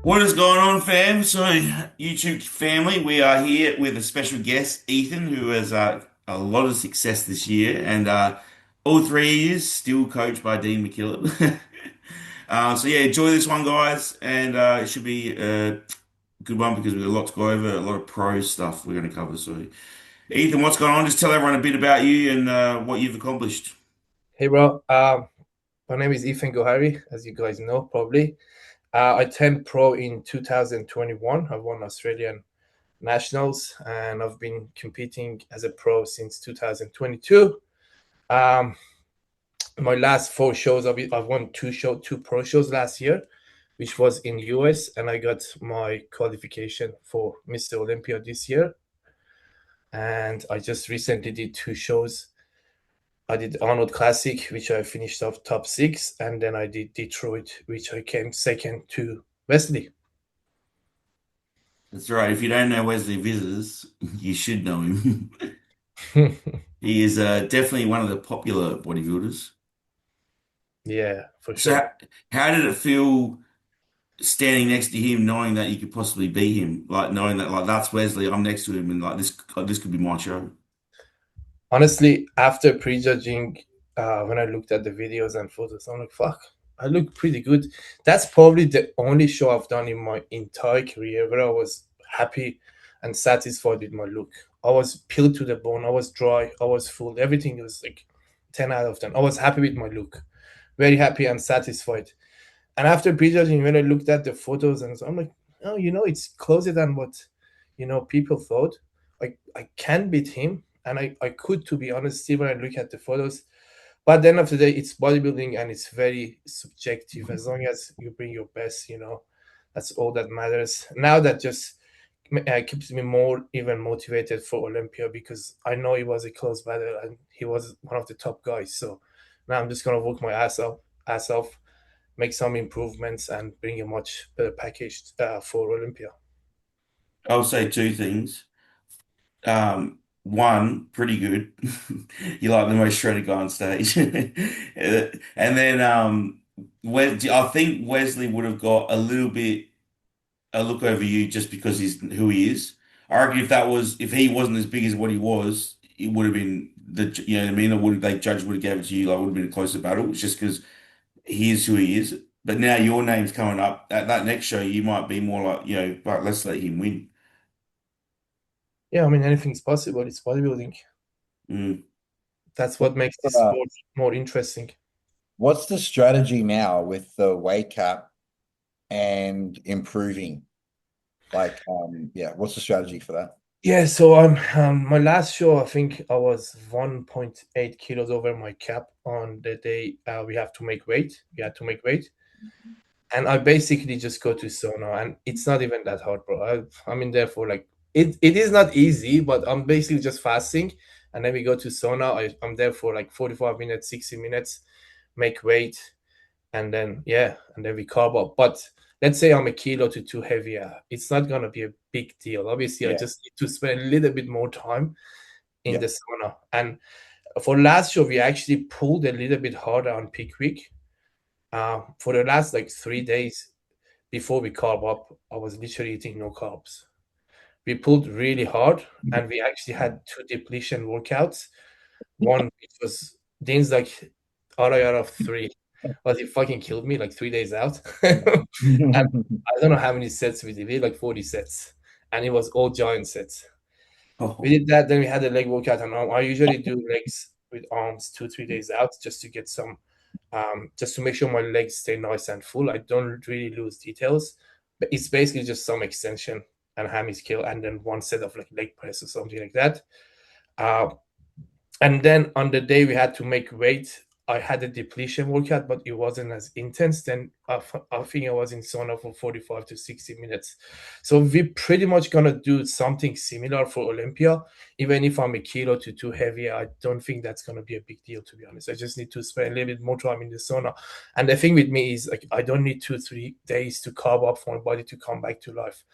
What is going on, fam? So, YouTube family, we are here with a special guest, Ethan, who has a lot of success this year, and all three of you still coached by Dean McKillop. So yeah, enjoy this one, guys, and it should be a good one because we've got a lot to go over, a lot of pro stuff we're going to cover. So, Ethan, what's going on? Just tell everyone a bit about you and what you've accomplished. Hey, bro. My name is Ethan Gohari, as you guys know, probably. I turned pro in 2021. I won Australian Nationals, and I've been competing as a pro since 2022. Um, my last four shows, I've won two pro shows last year, which was in US, and I got my qualification for Mr. Olympia this year. And I just recently did two shows. I did Arnold Classic, which I finished off top six, and then I did Detroit, which I came second to Wesley. That's right. If you don't know Wesley Vissers, you should know him. He is definitely one of the popular bodybuilders. Yeah, for So, sure. how did it feel standing next to him, knowing that you could possibly beat him? Like knowing that, like that's Wesley, I'm next to him, and this could be my show. Honestly, after prejudging, when I looked at the videos and photos, I'm like, fuck, I look pretty good. That's probably the only show I've done in my entire career where I was happy and satisfied with my look. I was peeled to the bone. I was dry. I was full. Everything was like 10 out of 10. I was happy with my look, very happy and satisfied. And after prejudging, when I looked at the photos, and so I'm like, oh, it's closer than what people thought. I can beat him, and I could, to be honest, see when I look at the photos. But at the end of the day, it's bodybuilding and it's very subjective. As long as you bring your best, that's all that matters. Now that just keeps me more even motivated for Olympia, because I know it was a close battle and he was one of the top guys. So now I'm just gonna work my ass off, make some improvements, and bring a much better package for Olympia. I'll say two things. One, pretty good. You're like the most shredded guy on stage. And then I think Wesley would have got a little bit a look over you just because he's who he is. I reckon if he wasn't as big as what he was, it would have been you know what I mean? Or would they judge would have gave it to you, like would have been a closer battle. It's just because he is who he is. But now your name's coming up at that next show, you might be more like, like let's let him win. Yeah, I mean, anything's possible. It's bodybuilding. Mm. That's What, what makes this sport more interesting. what's the strategy now with the weight cap and improving? Yeah, what's the strategy for that? Yeah, so my last show, I think I was 1.8 kilos over my cap on the day we have to make weight. We had to make weight, and I basically just go to sauna, and it's not even that hard, bro. I'm in there for like it is not easy, but I'm basically just fasting, and then we go to sauna. I'm there for like 45 minutes, 60 minutes, make weight, and then we carb up. But let's say I'm a kilo to two heavier, it's not gonna be a big deal. Obviously, I Yeah, just need to spend a little bit more time in yeah, the sauna. And for last show, we actually pulled a little bit harder on peak week. For the last like 3 days before we carb up, I was literally eating no carbs. We pulled really hard, and we actually had two depletion workouts. One which was Dean's like out of three. But he fucking killed me like 3 days out. yeah. And I don't know how many sets we did. We did like 40 sets. And it was all giant sets. We Oh, did that, then we had a leg workout on arm. I usually do legs with arms 2, 3 days out just to get some just to make sure my legs stay nice and full. I don't really lose details. But it's basically just some extension and hammy skill, and then one set of like leg press or something like that. Uh, and then on the day we had to make weight, I had a depletion workout, but it wasn't as intense. Then I think I was in sauna for 45 to 60 minutes. So we're pretty much going to do something similar for Olympia. Even if I'm a kilo to two heavier, I don't think that's going to be a big deal, to be honest. I just need to spend a little bit more time in the sauna. And the thing with me is like, I don't need 2, 3 days to carb up for my body to come back to life.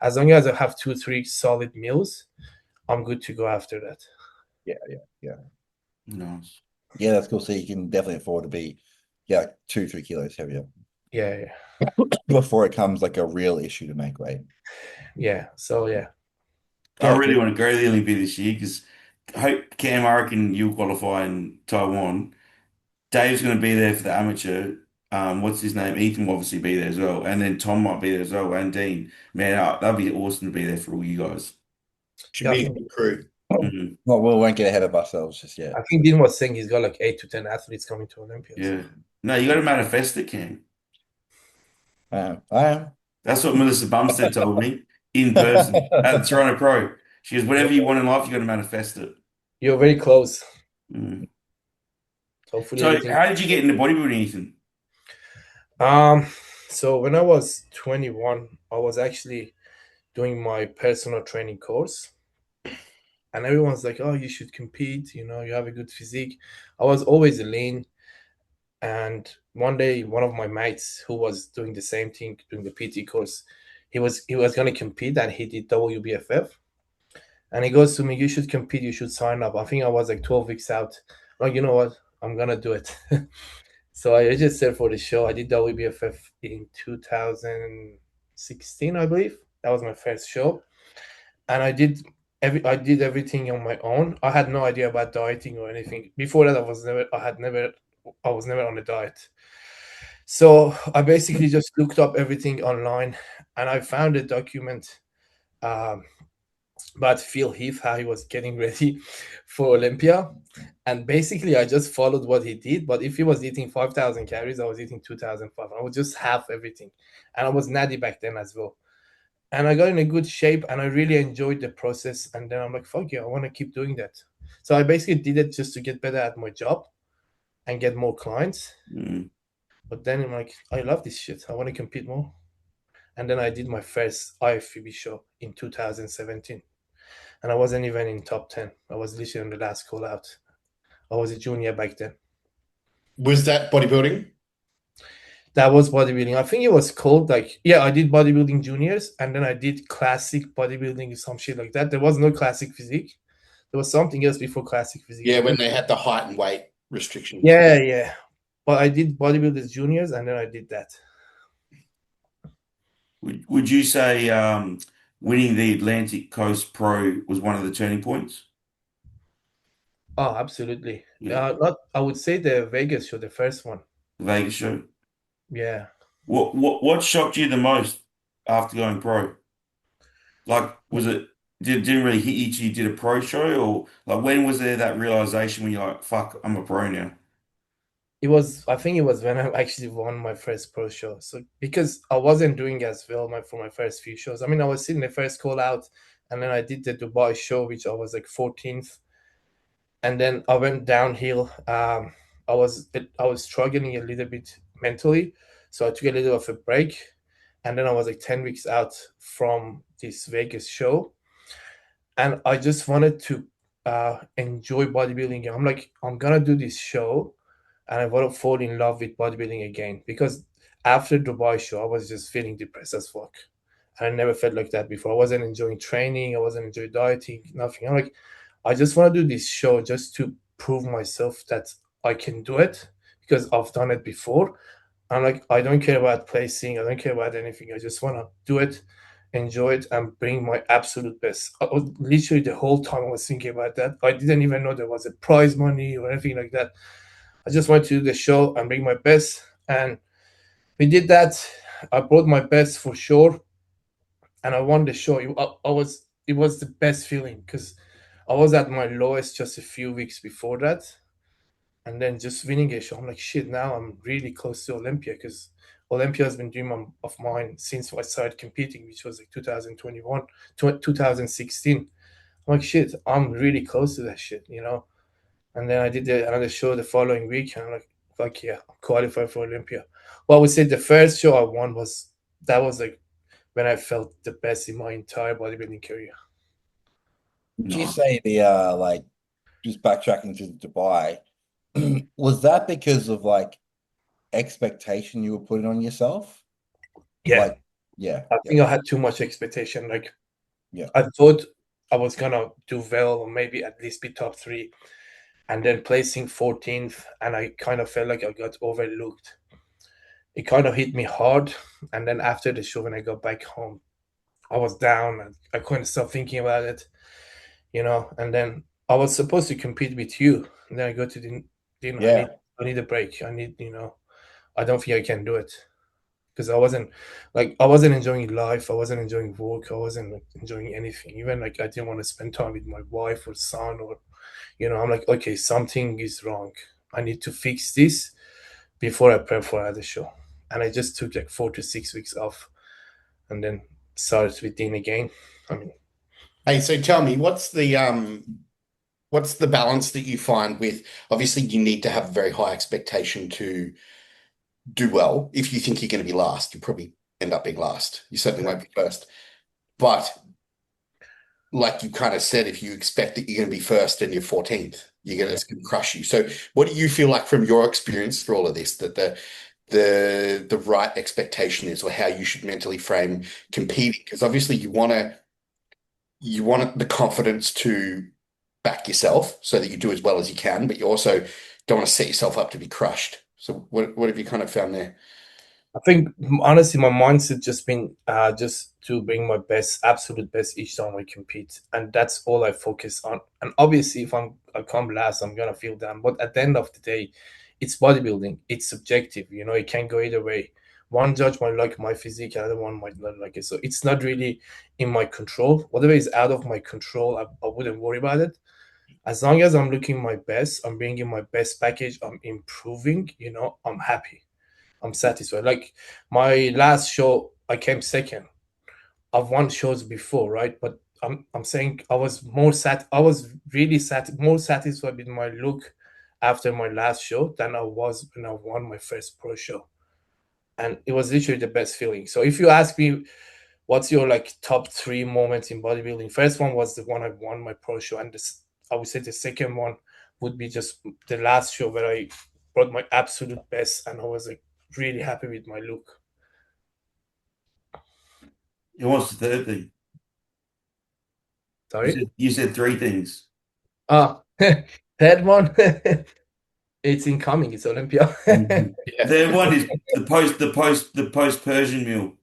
As long as I have 2, 3 solid meals, I'm good to go after that. Yeah, yeah, yeah. nice. Yeah, that's cool. So you can definitely afford to be, yeah, 2, 3 kilos heavier. Yeah, before it comes like a real issue to make weight. yeah. So yeah, I yeah, really want to go to the Olympia this year because I hope Cam, I reckon you'll qualify in Taiwan. Dave's going to be there for the amateur. What's his name? Ethan will obviously be there as well, and then Tom might be there as well, and Dean. Man, that'd be awesome to be there for all you guys. Should yeah. be a good crew. Mhm. Well, we won't get ahead of ourselves just yet. I think Dean was saying he's got like 8 to 10 athletes coming to Olympia. Yeah. No, you got to manifest it, Cam. I am. That's what Melissa Bumstead told me in person at the Toronto Pro. She goes, whatever you want in life, you got to manifest it. You're very close. Mm. Hopefully So, everything. how did you get into bodybuilding, Ethan? So when I was 21, I was actually doing my personal training course, and everyone's like, "Oh, you should compete. You know, you have a good physique." I was always lean, and one day, one of my mates who was doing the same thing, doing the PT course, he was going to compete, and he did WBFF, and he goes to me, "You should compete. You should sign up." I think I was like 12 weeks out. Like, you know what? I'm gonna do it. So I registered for the show. I did WBFF in 2016, I believe. That was my first show, and I did everything on my own. I had no idea about dieting or anything. Before that, I was never on a diet. So I basically just looked up everything online, and I found a document um, about Phil Heath, how he was getting ready for Olympia. And basically, I just followed what he did. But if he was eating 5,000 calories, I was eating 2,500. I would just have everything. And I was natty back then as well. And I got in a good shape and I really enjoyed the process. And then I'm like, fuck yeah, I want to keep doing that. So I basically did it just to get better at my job and get more clients. Mm. But then I'm like, I love this shit. I want to compete more. And then I did my first IFBB show in 2017. And I wasn't even in top 10. I was literally on the last call out. I was a junior back then. Was that bodybuilding? That was bodybuilding. I think it was called like, yeah, I did bodybuilding juniors and then I did classic bodybuilding, some shit like that. There was no classic physique. There was something else before classic physique. Yeah, when they had the height and weight restrictions. Yeah. But I did bodybuilders juniors and then I did that. Would you say winning the Atlantic Coast Pro was one of the turning points? Oh, absolutely. Yeah, Not, I would say the Vegas show, the first one. the Vegas show. Yeah. What shocked you the most after going pro? Like, was it didn't really hit you till you did a pro show, or like when was there that realization when you're like, "Fuck, I'm a pro now"? I think it was when I actually won my first pro show. So because I wasn't doing as well for my first few shows. I mean, I was sitting the first call out and then I did the Dubai show, which I was like 14th. And then I went downhill. I was struggling a little bit mentally. So I took a little of a break. And then I was like 10 weeks out from this Vegas show. And I just wanted to enjoy bodybuilding. I'm like, I'm gonna do this show and I want to fall in love with bodybuilding again because after Dubai show, I was just feeling depressed as fuck. And I never felt like that before. I wasn't enjoying training. I wasn't enjoying dieting. Nothing. I'm like, I just want to do this show just to prove myself that I can do it because I've done it before. I'm like, I don't care about placing. I don't care about anything. I just want to do it, enjoy it, and bring my absolute best. I was literally the whole time I was thinking about that. I didn't even know there was a prize money or anything like that. I just wanted to do the show and bring my best. And we did that. I brought my best for sure. And I won the show. It was the best feeling because I was at my lowest just a few weeks before that. And then just winning a show, I'm like, shit, now I'm really close to Olympia because Olympia has been dream of mine since I started competing, which was like 2021, 2016. I'm like, shit, I'm really close to that shit, you know? And then I did another show the following week, and I'm like, fuck yeah, I'm qualified for Olympia. Well, I would say the first show I won was like when I felt the best in my entire bodybuilding career. Would you No. say the like just backtracking to Dubai, was that because of like expectation you were putting on yourself? Yeah, Like, yeah, I think I had too much expectation. Like, yeah. I thought I was gonna do well, or maybe at least be top three, and then placing 14th, and I kind of felt like I got overlooked. it kind of hit me hard. And then after the show, when I got back home, I was down and I couldn't stop thinking about it, and then I was supposed to compete with you. And then I go to the dinner. Yeah. I need a break. I need, I don't think I can do it because I wasn't enjoying life. I wasn't enjoying work. I wasn't like, enjoying anything. Even like I didn't want to spend time with my wife or son or, I'm like, okay, something is wrong. I need to fix this before I prep for another show. And I just took like 4 to 6 weeks off and then started with Dean again. I mean, Hey, so tell me, what's the balance that you find with, obviously you need to have a very high expectation to do well. If you think you're going to be last, you probably end up being last. You certainly won't be first. But like you kind of said, if you expect that you're going to be first and you're 14th, it's going to crush you. So what do you feel like from your experience through all of this, that the right expectation is, or how you should mentally frame competing? Because obviously you want the confidence to back yourself so that you do as well as you can, but you also don't want to set yourself up to be crushed. So what have you kind of found there? I think honestly, my mindset just been just to bring my best, absolute best each time I compete, and that's all I focus on. And obviously, if I come last, I'm gonna feel down. But at the end of the day, it's bodybuilding. It's subjective. It can go either way. One judge might like my physique, another one might not like it. So it's not really in my control. Whatever is out of my control, I wouldn't worry about it. As long as I'm looking my best, I'm bringing my best package, I'm improving. I'm happy. I'm satisfied. Like my last show, I came second. I've won shows before, right? But I'm saying I was really more satisfied with my look after my last show than I was when I won my first pro show. And it was literally the best feeling. So if you ask me what's your like top 3 moments in bodybuilding, first one was the one I won my pro show, and I would say the second one would be just the last show where I brought my absolute best and I was like really happy with my look. And what's the third thing? Sorry? You said 3 things. Third one, it's incoming. It's Olympia. Yeah. Third one is the post Persian meal.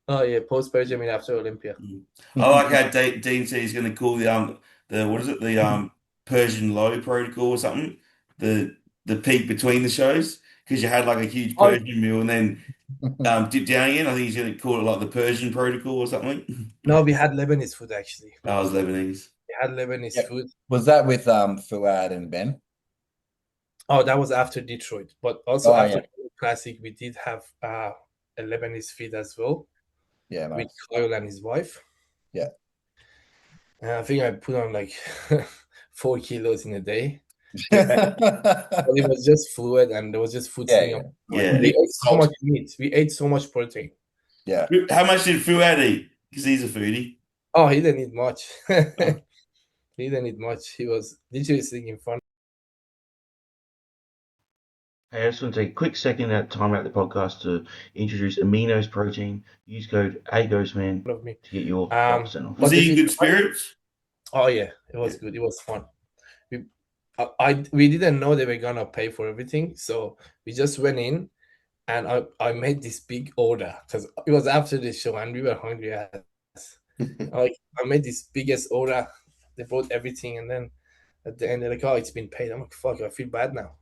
Oh yeah, post Benjamin after Olympia. I like how Dean said he's going to call the what is it, the Persian low protocol or something, the peak between the shows, because you had like a huge Persian meal and then dip down again. I think he's going to call it like the Persian protocol or something. No, we had Lebanese food actually. I was Lebanese. We had Lebanese Yeah. food. Was that with Fuad and Ben? Oh, that was after Detroit, but also after yeah. Classic, we did have a Lebanese feed as well. Yeah, nice. With Kyle and his wife. Yeah. And I think I put on like 4 kilos in a day. Yeah. But it was just fluid and there was just food sitting on. Yeah. We ate so much meat. We ate so much protein. Yeah. How much did Fuad eat? Because he's a foodie. Oh, he didn't eat much. He didn't eat much. He was literally sitting in front. Hey, I just want to take a quick second at time out the podcast to introduce Amino's Protein. Use code AGHOSTMAN of me. to get your 5% off. Was he in good spirits? Oh yeah, it was good. It was fun. We didn't know they were gonna pay for everything, so we just went in, and I made this big order because it was after the show and we were hungry as. Like I made this biggest order. They brought everything, and then at the end they're like, "Oh, it's been paid." I'm like, "Fuck, I feel bad now."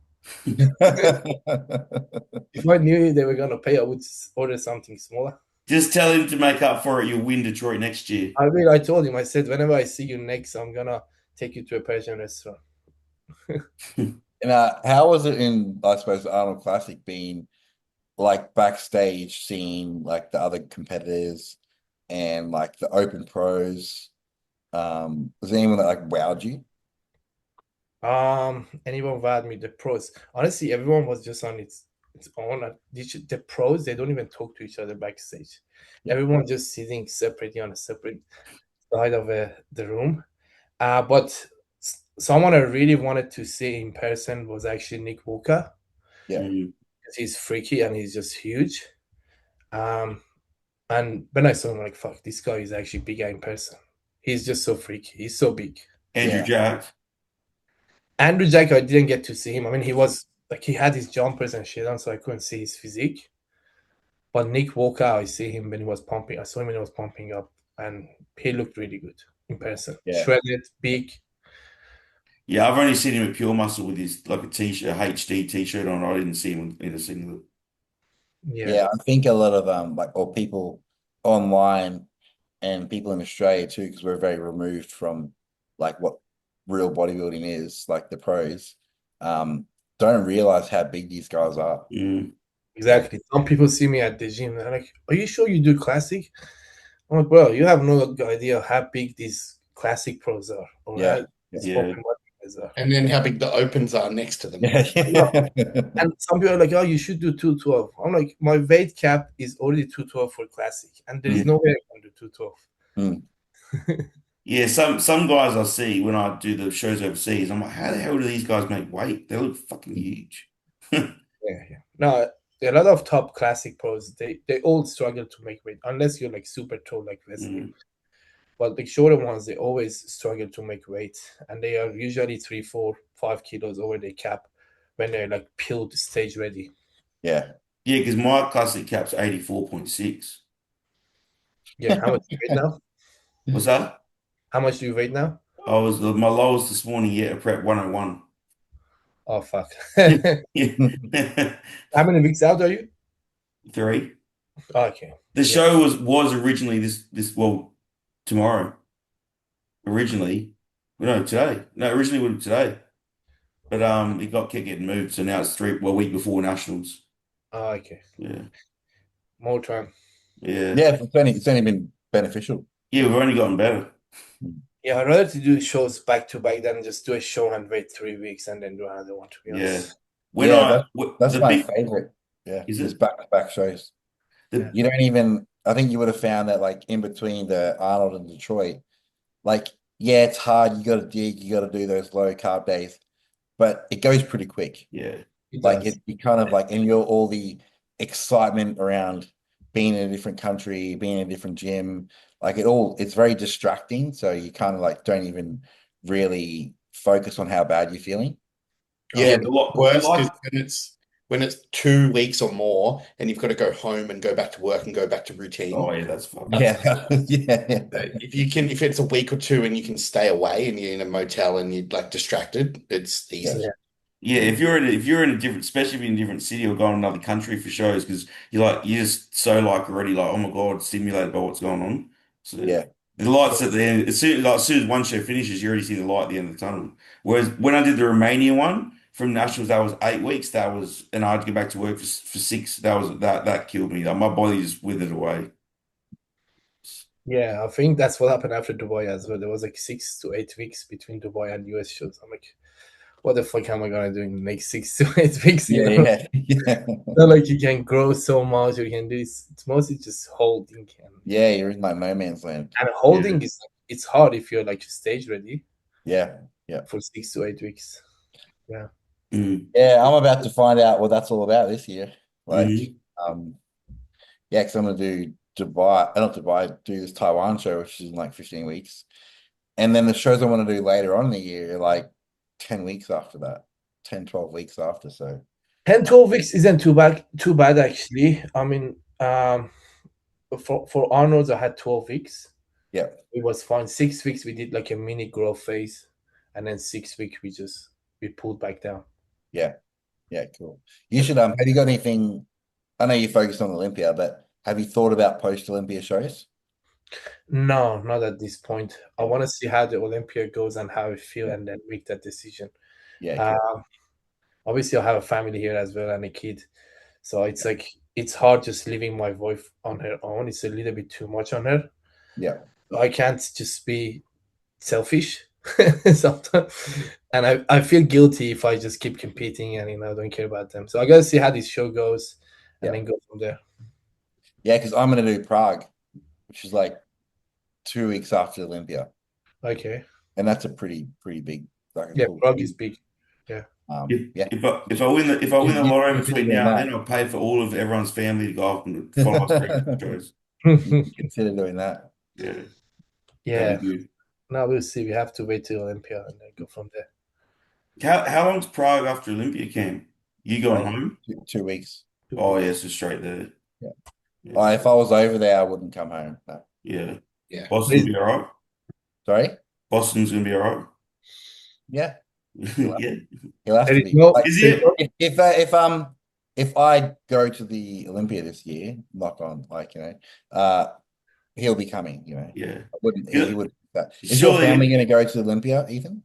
If I knew they were gonna pay, I would order something smaller. Just tell him to make up for it. You'll win Detroit next year. I told him. I said, whenever I see you next, I'm gonna take you to a Persian restaurant. And how was it in, I suppose, the Arnold Classic being like backstage, seeing like the other competitors and like the open pros? Was there anyone that like wowed you? Anyone wowed me? The pros. Honestly, everyone was just on its own. The pros, they don't even talk to each other backstage. Everyone just sitting separately on a separate side of the room. But someone I really wanted to see in person was actually Nick Walker. Yeah. Because he's freaky and he's just huge. And when I saw him, I'm like, fuck, this guy is actually bigger in person. He's just so freaky. He's so big. Andrew Jack. Andrew Jack, I didn't get to see him. I mean, he was like he had his jumpers and shit on, so I couldn't see his physique. But Nick Walker, I see him when he was pumping. I saw him when he was pumping up, and he looked really good in person. Yeah. Shredded, big. Yeah, I've only seen him at Pure Muscle with his like a t-shirt, HD t-shirt on. I didn't see him in a singlet. Yeah, I think a lot of like or people online and people in Australia too, because we're very removed from like what real bodybuilding is, like the pros, don't realize how big these guys are. Mm. Exactly. Some people see me at the gym. They're like, "Are you sure you do classic?" I'm like, "Bro, you have no idea how big these classic pros are, or Yeah. how these Yeah. open bodybuilders are." And then how big the opens are next to them. Yeah. And some people are like, "Oh, you should do 212." I'm like, my weight cap is already 212 for classic, and there is no way I can do 212. Yeah, some guys I see when I do the shows overseas, I'm like, how the hell do these guys make weight? They look fucking huge. Yeah. No, a lot of top classic pros, they all struggle to make weight unless you're like super tall like Wesley. Mm. But the shorter ones, they always struggle to make weight, and they are usually 3, 4, 5 kilos over the cap when they're like peeled stage ready. Yeah. Yeah, because my classic cap's 84.6. Yeah, how much do you weight now? What's that? How much do you weight now? I was my lowest this morning yet at prep 101. Oh fuck! Yeah. How many weeks out are you? 3. Oh, okay. The show was originally well tomorrow. Originally, no today. No, originally would today, but it got kept getting moved, so now it's a week before nationals. Oh, okay. Yeah, More time. yeah, Yeah, it's only been beneficial. yeah. We've only gotten better. Yeah, I'd rather to do shows back to back than just do a show and wait 3 weeks and then do another one. To be Yeah. honest. When Yeah, that's the my big favorite. Yeah, is just it back-to-back shows. the You don't even, I think you would have found that like in between the Arnold and Detroit, like, yeah, it's hard. You got to dig, you got to do those low carb days, but it goes pretty quick. yeah. It Like does. you kind of like, and you're all the excitement around being in a different country, being in a different gym, like it's very distracting. So you kind of like don't even really focus on how bad you're feeling. Yeah, The the worst is life, when it's 2 weeks or more, and you've got to go home and go back to work and go back to routine. oh yeah, that's fucked. Yeah. Yeah. If it's a week or two and you can stay away and you're in a motel and you're like distracted, it's easy. Yeah. Yeah, if you're in a different, especially if you're in a different city or going to another country for shows, because you're just so like already like, oh my God, stimulated by what's going on. So Yeah. the lights at the end, as soon as one show finishes, you already see the light at the end of the tunnel. Whereas when I did the Romania one from nationals, that was 8 weeks. And I had to go back to work for 6. That killed me. Like, my body just withered away. Yeah, I think that's what happened after Dubai as well. There was like 6 to 8 weeks between Dubai and US shows. I'm like, what the fuck am I gonna do in the next 6 to 8 weeks? You know? Yeah. Yeah. Not like you can grow so much or you can do this. It's mostly just holding, Yeah, you're in like no man's land. and holding is it's hard if you're like stage ready Yeah. Yeah. for 6 to 8 weeks. Yeah. Mm. Yeah, I'm about to find out what that's all about this year. Like, Mhm. yeah, because I'm gonna do Dubai, not Dubai, do this Taiwan show, which is in like 15 weeks. And then the shows I want to do later on in the year are like 10 weeks after that, 10, 12 weeks after. So 10, 12 weeks isn't too bad actually. I mean, for Arnold's I had 12 weeks. yeah. It was fine. 6 weeks we did like a mini growth phase, and then 6 weeks we pulled back down. Yeah. Yeah, cool. You should have you got anything? I know you focused on Olympia, but have you thought about post-Olympia shows? No, not at this point. I want to see how the Olympia goes and how I feel, and then make that decision. Yeah, cool. Obviously, I have a family here as well and a kid, so it's like it's hard just leaving my wife on her own. It's a little bit too much on her. Yeah. I can't just be selfish sometimes, and I feel guilty if I just keep competing and don't care about them. So I gotta see how this show goes, and then go from there. Yeah, because I'm gonna do Prague, which is like 2 weeks after Olympia, Okay. and that's a pretty big. Yeah, cool Prague thing. is big. Yeah. Yeah. If I win the lotto You between consider now and that. then, I'll pay for all of everyone's family to go up and follow us through shows. Consider doing that. Yeah, Yeah. that'd be good. Now we'll see. We have to wait till Olympia and then go from there. How long's Prague after Olympia camp? You going Like home? 2 weeks. Oh, yeah, so straight there. Yeah. Yeah. If I was over there, I wouldn't come home. No. Yeah. Yeah. Boston will be all right. Sorry? Boston's gonna be all right. Yeah. Yeah. He'll have There to is be. no, Like, Is there's it? no if I go to the Olympia this year, knock on, he'll be coming, Yeah. I wouldn't he You- would that. Is your family Surely, gonna go to Olympia, Ethan?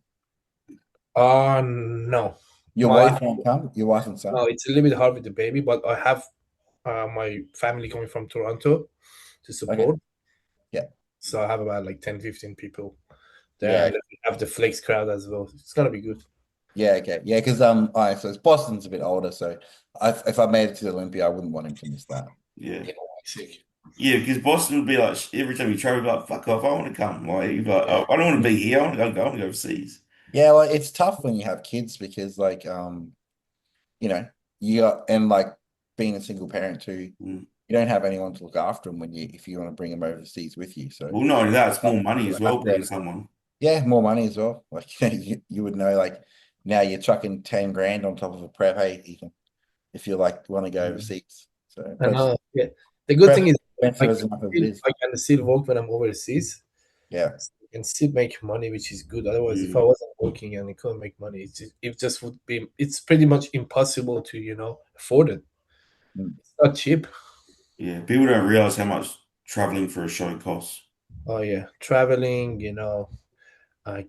no. Your My wife won't come? Your wife and son? No, it's a little bit hard with the baby, but I have my family coming from Toronto to Okay. support. Yeah. So I have about like 10, 15 people there. Yeah. And then we have the flex crowd as well. It's gonna be good. Yeah, okay. Yeah, because all right, so Boston's a bit older, so if I made it to the Olympia, I wouldn't want him to miss that. yeah. Yeah, sick. Yeah, because Boston would be like every time you travel, you'd be like, fuck off, I want to come. Like, you'd be like, Yeah. oh, I don't want to be here, I want to go overseas. Yeah, well, it's tough when you have kids because you got and like being a single parent too, Mm. you don't have anyone to look after them if you want to bring them overseas with you. So Well, not only that, it's more money you as have well, bringing to, someone. yeah, more money as well. Like you would know, like now you're chucking 10 grand on top of a prep, hey, Ethan, if you want to go overseas. So And prep's yeah, the good thing is expensive as enough as it is. I can still work when I'm overseas. Yeah. I can still make money, which is good. Otherwise, if I Mm. wasn't working and I couldn't make money, it just would be. It's pretty much impossible to afford it. Mm. It's not cheap. Yeah, people don't realize how much traveling for a show costs. Oh yeah, traveling,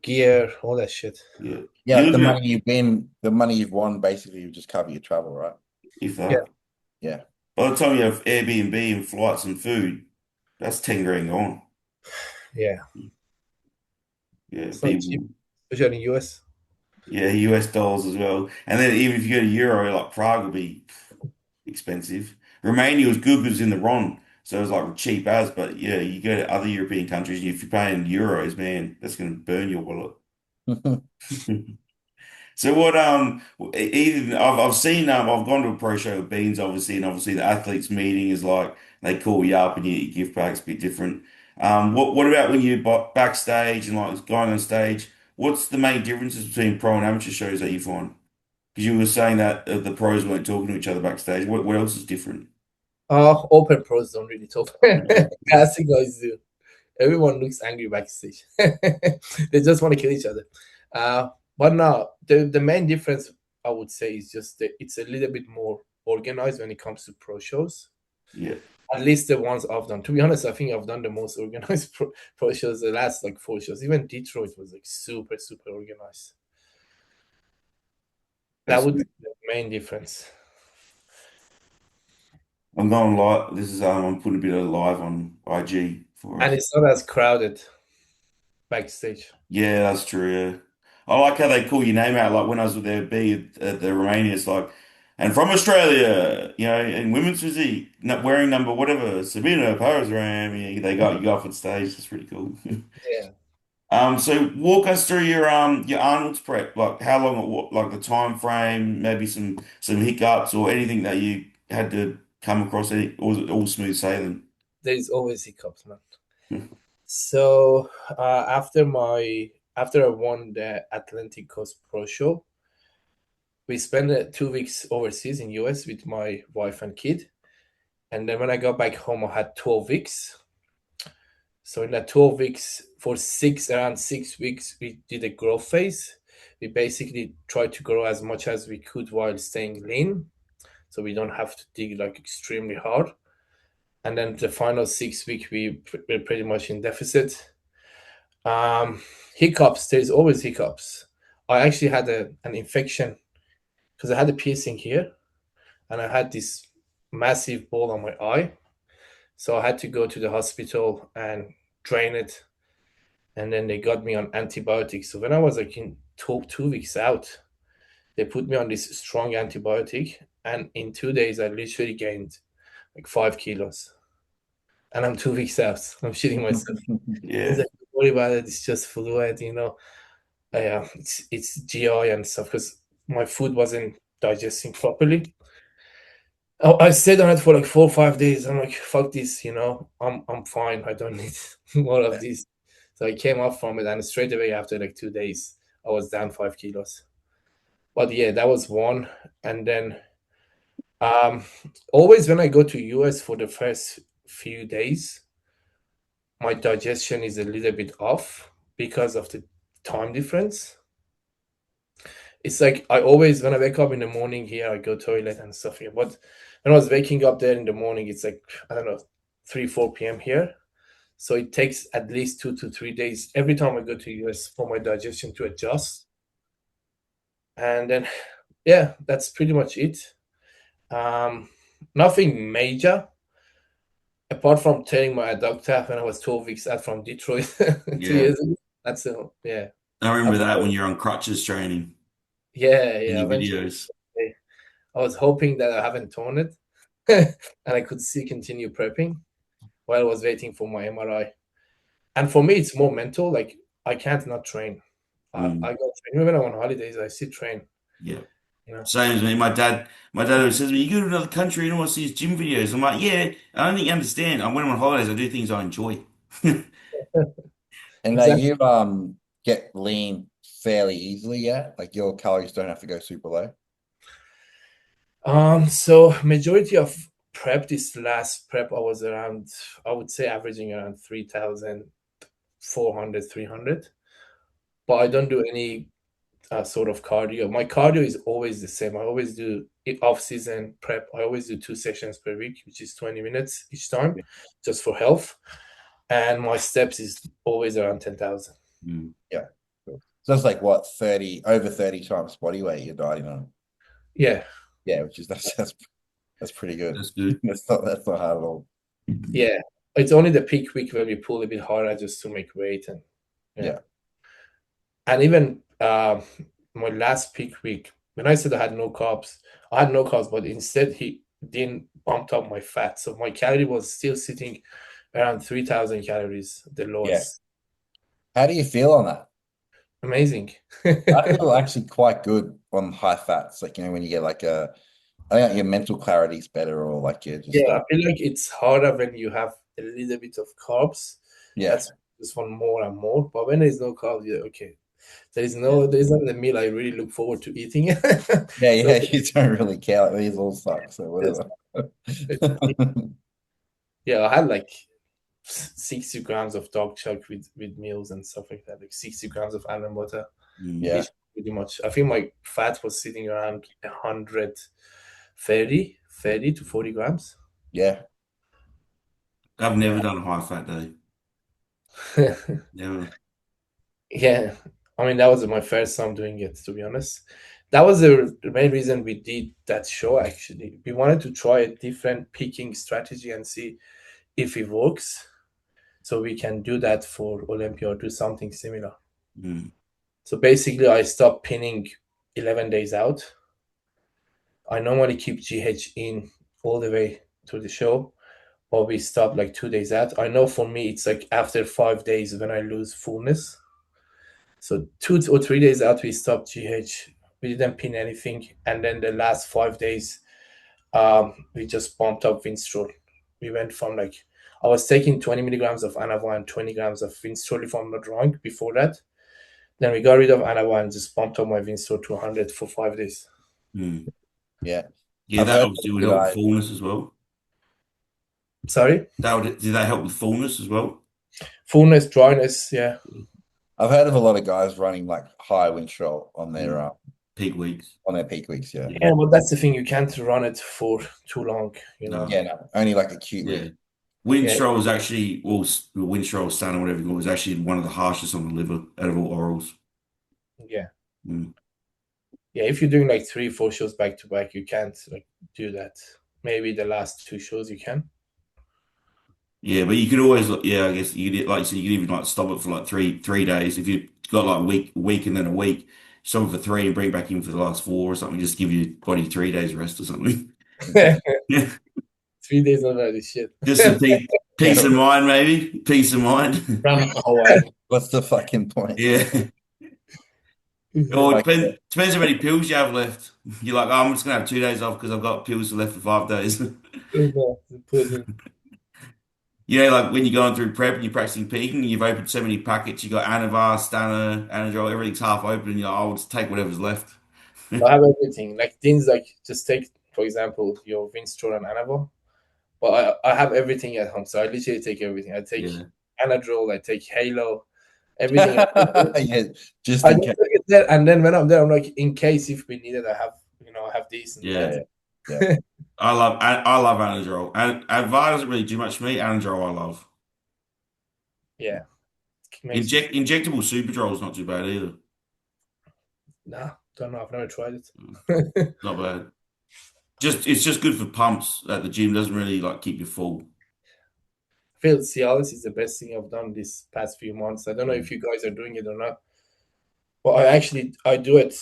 gear, all that shit. Yeah. Yeah, You like look at the money you've won basically you just cover your travel, right? if Yeah. that. Yeah. By the time you have Airbnb and flights and food, that's 10 grand gone. Yeah, Yeah, it's not cheap, people. especially in US. Yeah, US dollars as well. And then even if you go to Euro, like Prague will be expensive. Romania was good because it's in the RON, so it was like cheap as. But yeah, you go to other European countries, and if you're paying euros, man, that's going to burn your wallet. So what? Even I've seen I've gone to a pro show with Beans, obviously, and obviously the athletes meeting is like they call you up and you give back. It's a bit different. What about when you backstage and like going on stage? What's the main differences between pro and amateur shows that you find? Because you were saying that the pros weren't talking to each other backstage. What else is different? Open pros don't really talk. Classic guys do. Everyone looks angry backstage. They just want to kill each other. But no, the main difference I would say is just that it's a little bit more organized when it comes to pro shows. Yeah, At least the ones I've done. To be honest, I think I've done the most organized pro shows the last like 4 shows. Even Detroit was like super, super organized. That that's would be good. the main difference. I'm going live. This is I'm putting a bit of live on IG for And us. it's not as crowded backstage. Yeah, that's true. Yeah, I like how they call your name out. Like when I was with their B at the Romania, it's like, and from Australia, in women's physique, not wearing number whatever, Sabina Parasram. Yeah, they got you off on stage. That's pretty cool. Yeah. So walk us through your Arnold's prep. Like how long, like the time frame, maybe some hiccups or anything that you had to come across. Or was it all smooth sailing? There's always hiccups, man. So after I won the Atlantic Coast Pro Show, we spent 2 weeks overseas in US with my wife and kid. And then when I got back home, I had 12 weeks. So in that 12 weeks, for around 6 weeks, we did a growth phase. We basically tried to grow as much as we could while staying lean. So we don't have to dig like extremely hard. And then the final 6 weeks, we're pretty much in deficit. Hiccups, there's always hiccups. I actually had an infection because I had a piercing here and I had this massive ball on my eye. So I had to go to the hospital and drain it. And then they got me on antibiotics. So when I was like in 2 weeks out, they put me on this strong antibiotic. And in 2 days, I literally gained like 5 kilos. And I'm 2 weeks out. I'm shitting myself. Yeah. Don't worry about it. It's just fluid, it's GI and stuff because my food wasn't digesting properly. I stayed on it for like 4 or 5 days. I'm like, fuck this, I'm fine. I don't need more of this. So I came off from it, and straight away after like 2 days, I was down 5 kilos. But yeah, that was one. And then um, always when I go to US for the first few days, my digestion is a little bit off because of the time difference. It's like I always, when I wake up in the morning here, I go toilet and stuff here. But when I was waking up there in the morning, it's like, I don't know, 3, 4 p.m. here. So it takes at least 2 to 3 days every time I go to US for my digestion to adjust. And then, yeah, that's pretty much it. Nothing major apart from tearing my adductor when I was 12 weeks out from Detroit 2 Yeah. years ago. That's yeah. I remember that when you're on crutches training Yeah, in yeah. your Eventually, videos. I was hoping that I haven't torn it, and I could see continue prepping while I was waiting for my MRI. And for me, it's more mental. Like I can't not train. I go train. Even when I'm on holidays, I still train. Yeah. You know. Same as me. My dad always says to me, "You go to another country, you don't want to see his gym videos." I'm like, "Yeah, I don't think you understand. When I'm on holidays, I do things I enjoy." And Exactly. you get lean fairly easily, yeah? Like your calories don't have to go super low. So majority of prep, this last prep, I was around, I would say averaging around 3,400, 300. But I don't do any sort of cardio. My cardio is always the same. I always do off-season prep. I always do 2 sessions per week, which is 20 minutes each time, just for health. And my steps is always around 10,000. Yeah. So that's like what, over 30 times body weight you're dieting on. Yeah. Yeah, which is that's pretty good. That's good. That's not hard at all. Yeah. It's only the peak week where we pull a bit harder just to make weight and Yeah. And even my last peak week, when I said I had no carbs, but instead he didn't bump up my fat. So my calorie was still sitting around 3,000 calories, the Yeah. lowest. How do you feel on that? Amazing. I feel actually quite good on high fats. Like, when you get I think your mental clarity is better, or like you're just Yeah, I feel like it's harder when you have a little bit of carbs. yeah. That's just one more and more. But when there's no carbs, you're okay. There's not a meal I really look forward to eating. Yeah, you don't really care. Like, these all suck, so whatever. Yeah, I had like 60 grams of dog chuck with meals and stuff like that, like 60 grams of almond butter. Yeah. Pretty much. I think my fat was sitting around 130, 30 to 40 grams. Yeah. I've never done a high fat day. Never. Yeah. I mean, that was my first time doing it, to be honest. That was the main reason we did that show, actually. We wanted to try a different picking strategy and see if it works. So we can do that for Olympia or do something similar. So basically, I stopped pinning 11 days out. I normally keep GH in all the way to the show, but we stop like 2 days out. I know for me, it's like after 5 days when I lose fullness. So 2 or 3 days out, we stopped GH. We didn't pin anything. And then the last 5 days, we just bumped up Winstrol. We went from I was taking 20 milligrams of Anava and 20 grams of Winstrol, if I'm not wrong, before that. Then we got rid of Anava and just bumped up my Winstrol to 100 for 5 days. Yeah. Yeah, that obviously would help with fullness as well. Sorry? Did that help with fullness as well? Fullness, dryness, yeah. I've heard of a lot of guys running like high Winstrol on their peak weeks. Yeah. Yeah, but that's the thing. You can't run it for too long, you know. Yeah, no, only like acutely. Yeah. Winstrol was actually, Winstrol Sun or whatever you call it, was actually one of the harshest on the liver out of all orals. Yeah. Yeah, if you're doing like 3-4 shows back to back, you can't do that. Maybe the last 2 shows you can. Yeah, but you could always, I guess you could, like you said, you could even stop it for like three days. If you got like a week and then a week, stop it for 3 and bring it back in for the last 4 or something. Just give your body 3 days rest or something. Yeah. 3 days of that shit. Just a peace of mind, maybe. Peace of mind. Run away. What's the fucking point? Yeah. Or it depends how many pills you have left. You're like, I'm just gonna have 2 days off because I've got pills left for 5 days. Like when you're going through prep and you're practicing peaking, you've opened so many packets. You got Anavar, Stana, Anadrol, everything's half open, and you're like, I'll just take whatever's left. I have everything. Like things like just take, for example, your Winstrol and Anabol. But I have everything at home, so I literally take everything. I take Yeah. Anadrol, I take Halo, everything. Yeah, just I in just case. take it there, and then when I'm there, I'm like, in case if we need it, I have these and Yeah. that. Yeah. I love Anadrol. And Advar doesn't really do much for me. Anadrol I love. Yeah, it makes you. Injectable Superdrol is not too bad either. Nah, don't know. I've never tried it. Not bad. It's just good for pumps at the gym. Doesn't really like keep you full. I feel Cialis is the best thing I've done this past few months. I don't know if you guys are doing it or not. But I do it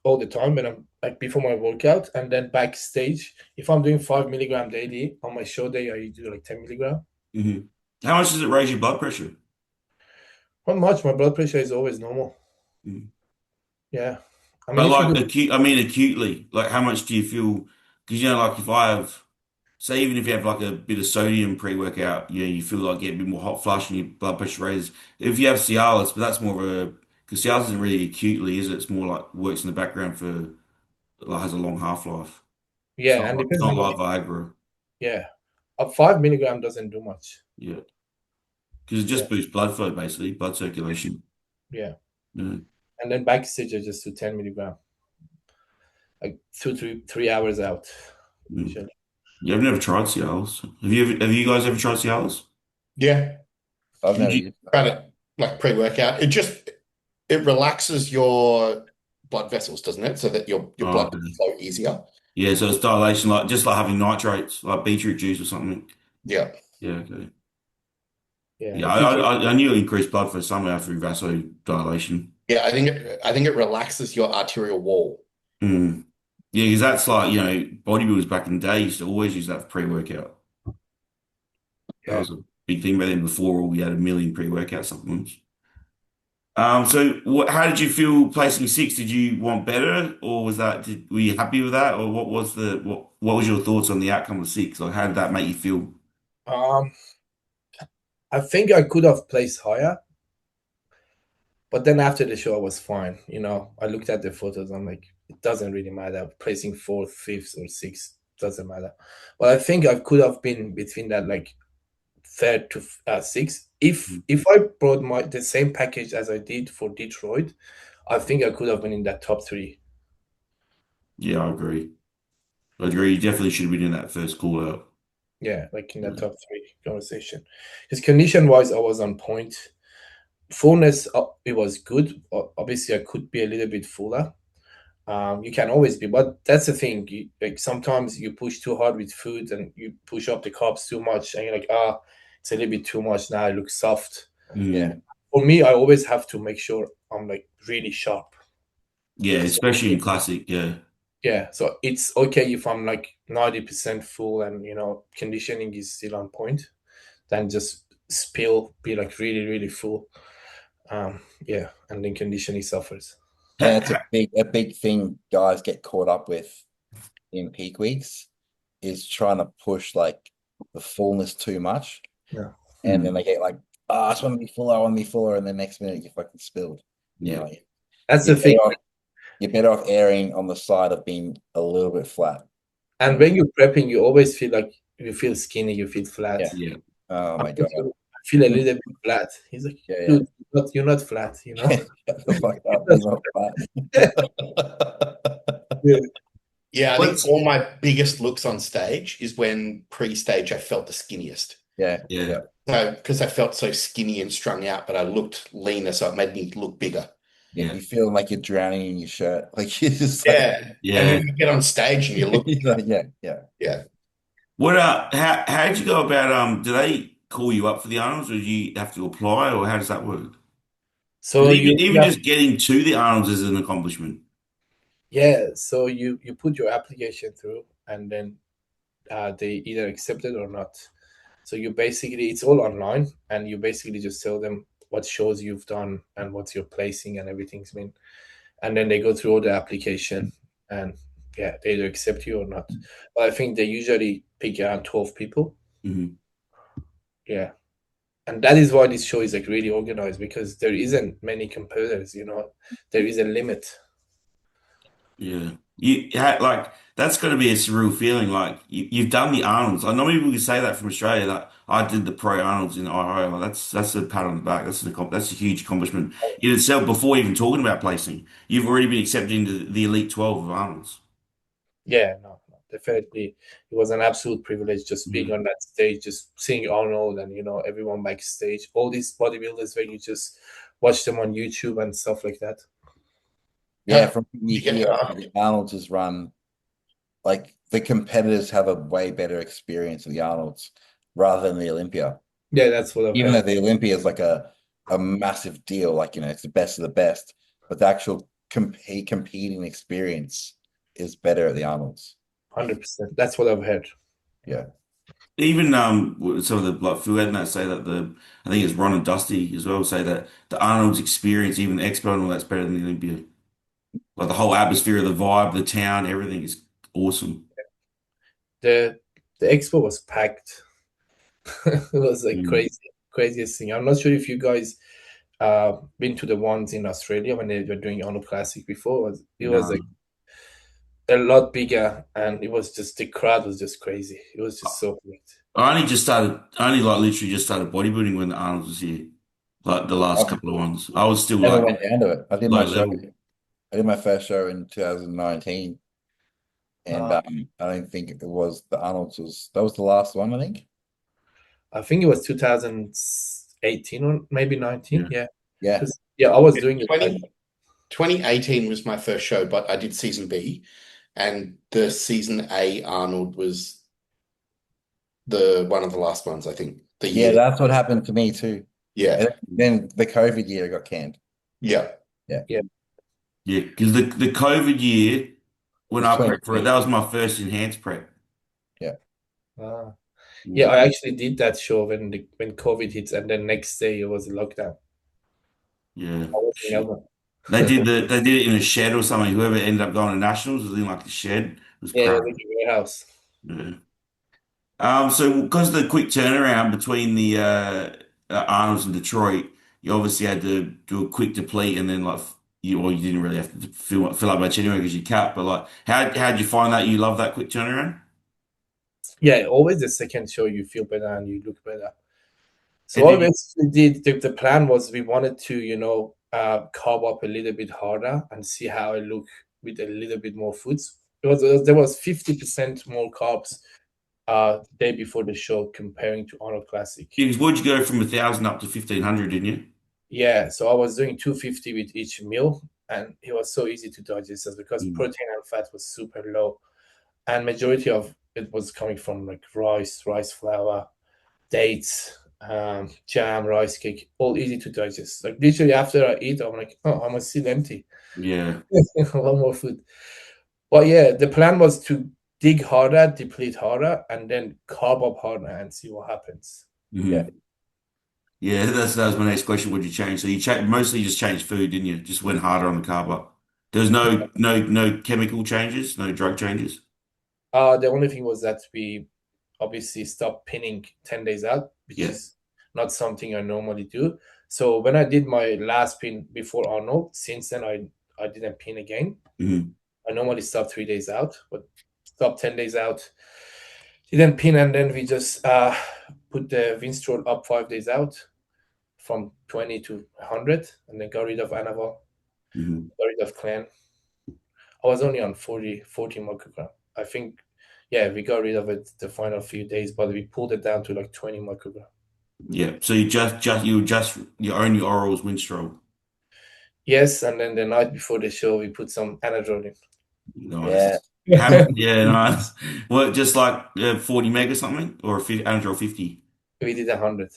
all the time when I'm like before my workout and then backstage. If I'm doing 5 milligram daily on my show day, I do like 10 milligram. Hmm. How much does it raise your blood pressure? Not much. My blood pressure is always normal. Mm. Yeah. I mean, But if you like do, acutely, like how much do you feel? Because like if I have, say, even if you have like a bit of sodium pre-workout, you feel like getting a bit more hot flush and your blood pressure raises. If you have Cialis, but that's more of a because Cialis isn't really acutely, is it? It's more like works in the background for like has a long half life. yeah, and It's depends not on what. like Viagra. Yeah, a 5 milligram doesn't do much. Yeah, because it Yeah, just boosts blood flow basically, blood circulation. yeah, Yeah. and then backstage I just do 10 milligram, like 3 hours out Mm. usually. Yeah, I've never tried Cialis. Have you guys ever tried Cialis? Yeah, I've never Did you? used that. try it like pre-workout. It relaxes your blood vessels, doesn't it? So that your Oh, blood okay. can flow easier. Yeah, so it's dilation, like just like having nitrates, like beetroot juice or something. Yeah. Yeah, okay. Yeah, Yeah, if you drink, I knew it increased blood flow somehow through vasodilation. Yeah, I think it relaxes your arterial wall. Mm. Yeah, because that's like, bodybuilders back in the day used to always use that for pre-workout. That yeah. was a big thing back then before we had a million pre-workout supplements. So how did you feel placing sixth? Did you want better, or were you happy with that, or what was your thoughts on the outcome of six? Like, how did that make you feel? Um, I think I could have placed higher, but then after the show I was fine. I looked at the photos. I'm like, it doesn't really matter. Placing fourth, fifth, or sixth doesn't matter. But I think I could have been between that, like third to sixth. If I brought the same package as I did for Detroit, I think I could have been in that top three. Yeah, I agree. I agree. You definitely should have been in that first call out. Yeah, like in that Yeah. top three conversation. Because condition wise, I was on point. Fullness, it was good. Obviously, I could be a little bit fuller. You can always be, but that's the thing. Like sometimes you push too hard with food and you push up the carbs too much, and you're like, it's a little bit too much now. I look soft. Yeah. For me, I always have to make sure I'm like really sharp. Yeah, So, especially in classic. Yeah. yeah, so it's okay if I'm like 90% full and conditioning is still on point, then just be like really, really full. Yeah, and then conditioning suffers. And it's a big thing guys get caught up with in peak weeks is trying to push like the fullness too much. Yeah. And then they get like, I just want to be fuller, I want to be fuller, and the next minute you're fucking spilled. Yeah. That's You're the thing. you're better off erring on the side of being a little bit flat. And when you're prepping, you always feel like you feel skinny, you feel flat. Yeah. Yeah. Oh I my God. feel a little bit flat. He's like, Yeah, dude, you're not flat, Shut the fuck up. You're not flat. Yeah. Yeah, I What's think all my biggest looks on stage is when pre-stage I felt the skinniest. Yeah. Yeah. So because I felt so skinny and strung out, but I looked leaner, so it made me look bigger. Yeah. You feel like you're drowning in your shirt. Like you're just Yeah. like, Yeah. And then you get on stage and you look yeah. yeah. How did you go about do they call you up for the Arnolds or do you have to apply or how does that work? 'Cause So even just getting to the Arnolds is an accomplishment. so you put your application through and then they either accept it or not. So it's all online and you basically just tell them what shows you've done and what's your placing and everything's been. And then they go through all the application and they either accept you or not. But I think they usually pick around 12 people. Hmm. Yeah. And that is why this show is like really organized because there isn't many competitors, there is a limit. Yeah. Like that's got to be a surreal feeling. Like you've done the Arnolds. I know people can say that from Australia. That I did the pro Arnolds in Ohio. Like, that's a pat on the back. That's a huge accomplishment in itself. Before even talking about placing, you've already been accepted into the elite 12 of Arnolds. Yeah, no, definitely. It was an absolute privilege just being Mm. on that stage, just seeing Arnold and everyone backstage, all these bodybuilders when you just watch them on YouTube and stuff like that. Yeah, from what you Yeah, hear, the Arnold's is run like the competitors have a way better experience of the Arnold's rather than the Olympia. Yeah, that's what I've Even though heard. the Olympia is like a massive deal, like it's the best of the best, but the actual competing experience is better at the Arnold's. 100%. That's what I've heard. Yeah. Even some of the like Fuad and that say that I think it's Ron and Dusty as well say that the Arnold's experience, even the Expo and all that's better than the Olympia. Like the whole atmosphere, the vibe, the town, everything is awesome. The the expo was packed. It was like Mm. craziest thing. I'm not sure if you guys been to the ones in Australia when they were doing Arnold Classic before. It was No. like a lot bigger, and it was just the crowd was just crazy. It was just so packed. I only like literally just started bodybuilding when the Arnold was here, like the last I couple of ones. I was still never like went down to it. low level. I did my first show in 2019, and Uh, I don't think it was the Arnold's that was the last one, I think. I think it was 2018 or maybe 19. Yeah. Yeah, Yeah. because I was doing it. 2018 was my first show, but I did season B, and the season A Arnold was the one of the last ones, I think. The Yeah, year. that's what happened to me too. Yeah. And then the COVID year got canned. Yeah. Yeah. Yeah. Yeah, because the COVID year when It's I prepped for it, 2020. that was my first enhanced prep. Yeah. Uh, yeah, Mm. I actually did that show when COVID hits, and then next day it was a lockdown. Yeah. I was in Shit. Melbourne. They did it in a shed or something. Whoever ended up going to nationals was in like a shed. It was Yeah, it was crap. like a warehouse. Yeah. So because of the quick turnaround between the Arnold's and Detroit, you obviously had to do a quick deplete and then you didn't really have to fill up much anyway because you capped. But like, how'd you find that? You love that quick turnaround? Yeah, always the second show you feel better and you look better. So And what did we you, basically did, the plan was we wanted to, carb up a little bit harder and see how I look with a little bit more foods. There was 50% more carbs the day before the show comparing to Arnold Classic. because would you go from 1,000 up to 1,500, didn't you? Yeah, so I was doing 250 with each meal, and it was so easy to digest just because Mm. protein and fat was super low, and majority of it was coming from like rice flour, dates, jam, rice cake, all easy to digest. Like literally after I eat, I'm like, oh, I'm still empty. Yeah. A lot more food. But yeah, the plan was to dig harder, deplete harder, and then carb up harder and see what happens. Yeah. Mhm. Yeah, that was my next question. Would you change? So you mostly just changed food, didn't you? Just went harder on the carb up. There was no chemical changes, no drug changes. The only thing was that we obviously stopped pinning 10 days out, which Yeah. is not something I normally do. So when I did my last pin before Arnold, since then I didn't pin again. Hmm. I normally stop 3 days out, but stop 10 days out. Didn't pin, and then we just put the Winstrol up 5 days out from 20 to 100, and then got rid of Anavar, Hmm. got rid of Clan. I was only on 40 microgram. I think, yeah, we got rid of it the final few days, but we pulled it down to like 20 microgram. Yeah. So you only orals Winstrol. Yes, and then the night before the show, we put some Anadrol in. Yeah. Nice. Yeah, nice. What, just like 40 meg or something, or a 50, Android 50? We did 100.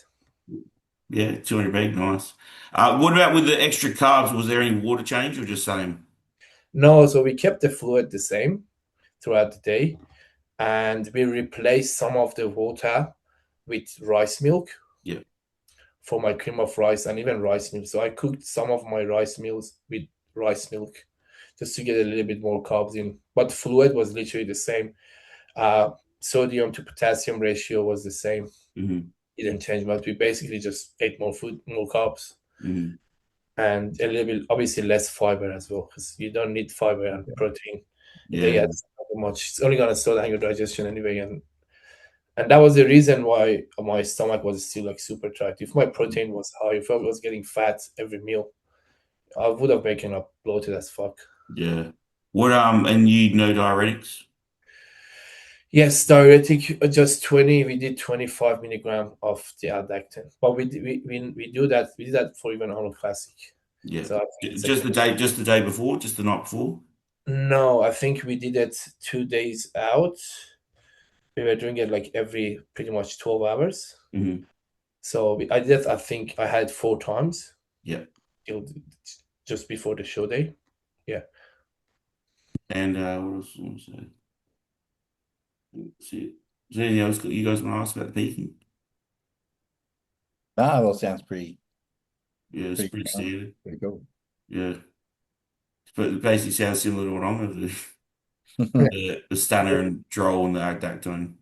Yeah, 200 meg, nice. What about with the extra carbs? Was there any water change or just same? No, so we kept the fluid the same throughout the day, and we replaced some of the water with rice milk Yeah. for my cream of rice and even rice milk. So I cooked some of my rice meals with rice milk just to get a little bit more carbs in. But fluid was literally the same. Uh, Sodium to potassium ratio was the same. Hmm. It didn't change, but we basically just ate more food, more carbs. Hmm. and a little bit obviously less fiber as well, because you don't need fiber and protein in the Yeah, ads so much. It's only gonna slow down your digestion anyway, and that was the reason why my stomach was still like super tight. If my protein was high, if I was getting fat every meal, I would have waken up bloated as fuck. yeah. What and you know diuretics? Yes, diuretic just 20. We did 25 milligram of the aldactin, but we did that for even Arnold Classic. Yeah. So I think it's like Just the day before, just the night before. no, I think we did it 2 days out. We were doing it like every pretty much 12 hours. Hmm. So I did it, I think I had 4 times Yeah. till just before the show day. Yeah. And what else was I want to say? That's it. Is there anything else that you guys want to ask about the peaking? Nah, it all sounds Yeah, it's pretty sound, standard. pretty cool. Yeah. But it basically sounds similar to what I'm going to do. Yeah, The stunner and droll and the adactone.